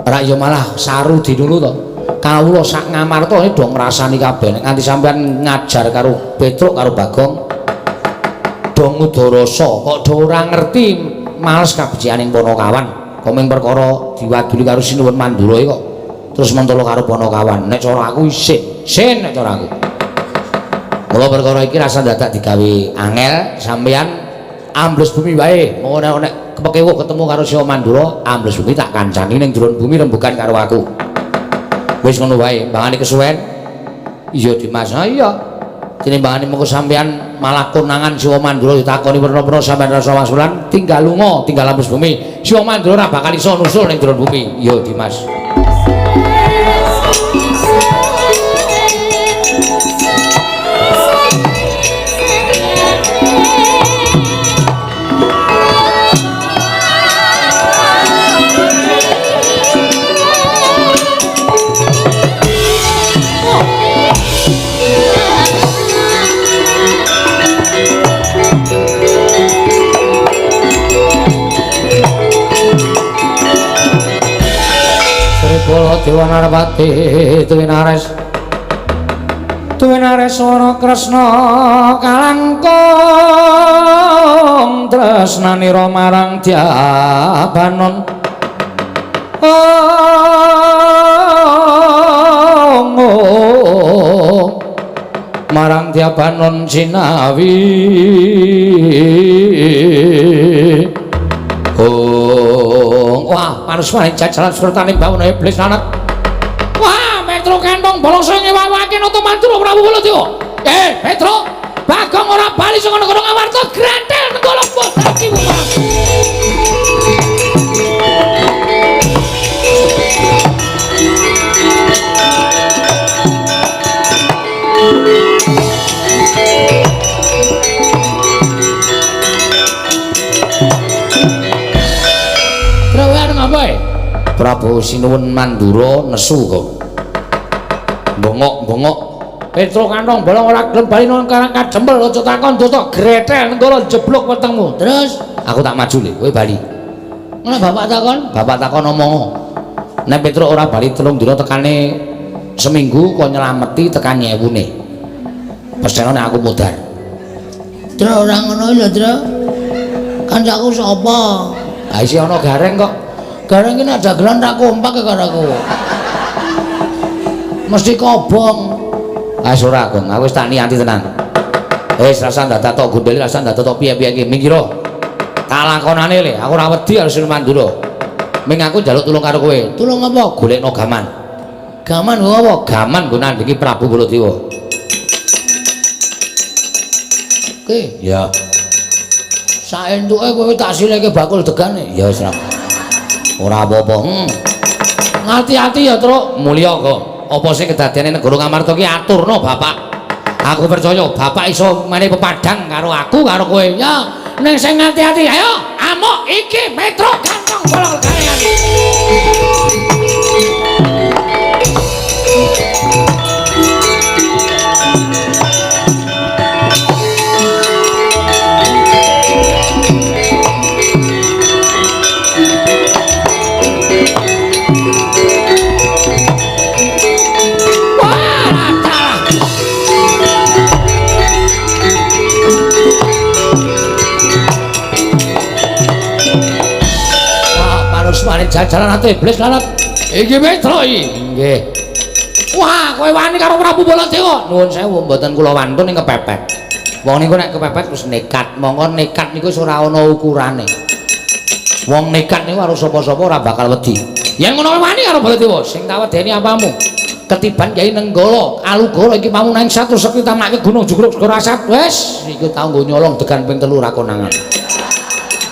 Ora ya malah saru dinulu to. Kawula sak ngamarta do ngrasani kabeh nek nganti sampeyan ngajar karo Petruk karo Bagong do ngudarasa kok do ora ngerti males kabecianing Wonokawan. Kok mung perkara diwaduli karo Sinuwun Mandura kok terus mentolo karo Wonokawan. Nek cara aku isin nek cara aku. Mula perkara iki rasa dadak digawe angel sampeyan ambles bumi wae. Mau nek kepekewuk ketemu karo Siwa Mandura, ambles bumi tak kancani ning jero bumi rembugan karo aku. Wis ngono wae, mbangane kesuwen. Iya Dimas, iya. Tinimbangane mengko sampeyan malah konangan Siwa Mandura ditakoni werna-werna sampeyan rasa wasulan, tinggal lunga, tinggal ambles bumi. Siwa Mandura ora bakal iso nusul ning jero bumi. Iya Dimas. Kula Dewa Narpati Tuwinares Wana Kresna kalangkung tresnanira marang Dyabanon marang Dyabanon sinawi wah manusane jajalan surtane bawana iblis lanat. Wah, Petro kantong bolongso ngewawake nata Mandura Prabu Baladewa. Petro, Bagong ora bali saka negara Ngamarta grantel nenggala bodaki wumah. Prabu Sinuwun Mandura nesu kok. Bongok-bongok. Petro kantong bolong ora gelem bali nang karang kadempel aja takon dosa gretel nenggala jeblok wetengmu. Terus aku tak maju le, kowe bali. Ngono bapak takon? Bapak takon omong. Nek Petro ora bali 3 dina tekane seminggu kok nyelameti tekan nyewune. Pesene aku mudhar. Tro ora ngono lho, Tro. Kancaku sapa? Ha isi ana Gareng kok. Gareng ini ada gelan tak kompak ya karo aku. Mesti kobong. Ora Gong, aku wis tak niati tenan. Wis rasa dadak tok gondeli, rasa dadak tok piye-piye iki. Mingkira. Kalakonane le, aku ora wedi karo Sinuwun Mandura. Ming aku njaluk tulung karo kowe. Tulung apa? Golekno gaman. Gaman nggo apa? Gaman nggo nandingi Prabu Baladewa. Oke, ya. Saentuke kowe tak sileke bakul degane. Ya wis ra. Ora apa-apa. Ngati-ati ya, Truk. Mulya kok. Apa sing kedadiane negara Ngamarta ki aturno Bapak. Aku percaya Bapak iso mene pepadang karo aku karo kowe. Ya, ning sing ngati-ati ayo. Amuk iki Petro kantong bolong gawean. Jajalan ate iblis lalat. Iki Petro iki. Nggih. Wah, kowe wani karo Prabu Baladewa. Nuwun sewu, mboten kula wantun ning kepepet. Wong niku nek kepepet wis nekat. Monggo nekat niku wis ora ana ukurane. Wong nekat niku karo sapa-sapa ora bakal wedi. Yen ngono wani karo Baladewa sing tak wedeni apamu. Ketiban Kyai Nenggala, Alugara iki pamunang satu sekti tamake Gunung Jugruk Segara Asat. Wis, iku tau nggo nyolong degan ping 3 ra konangan.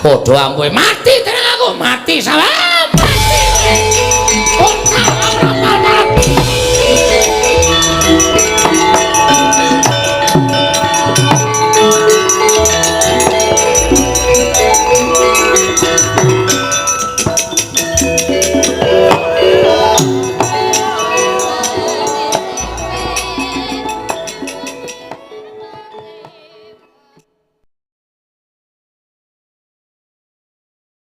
Padha ampuhe mati tenan aku, mati sampean. Mati.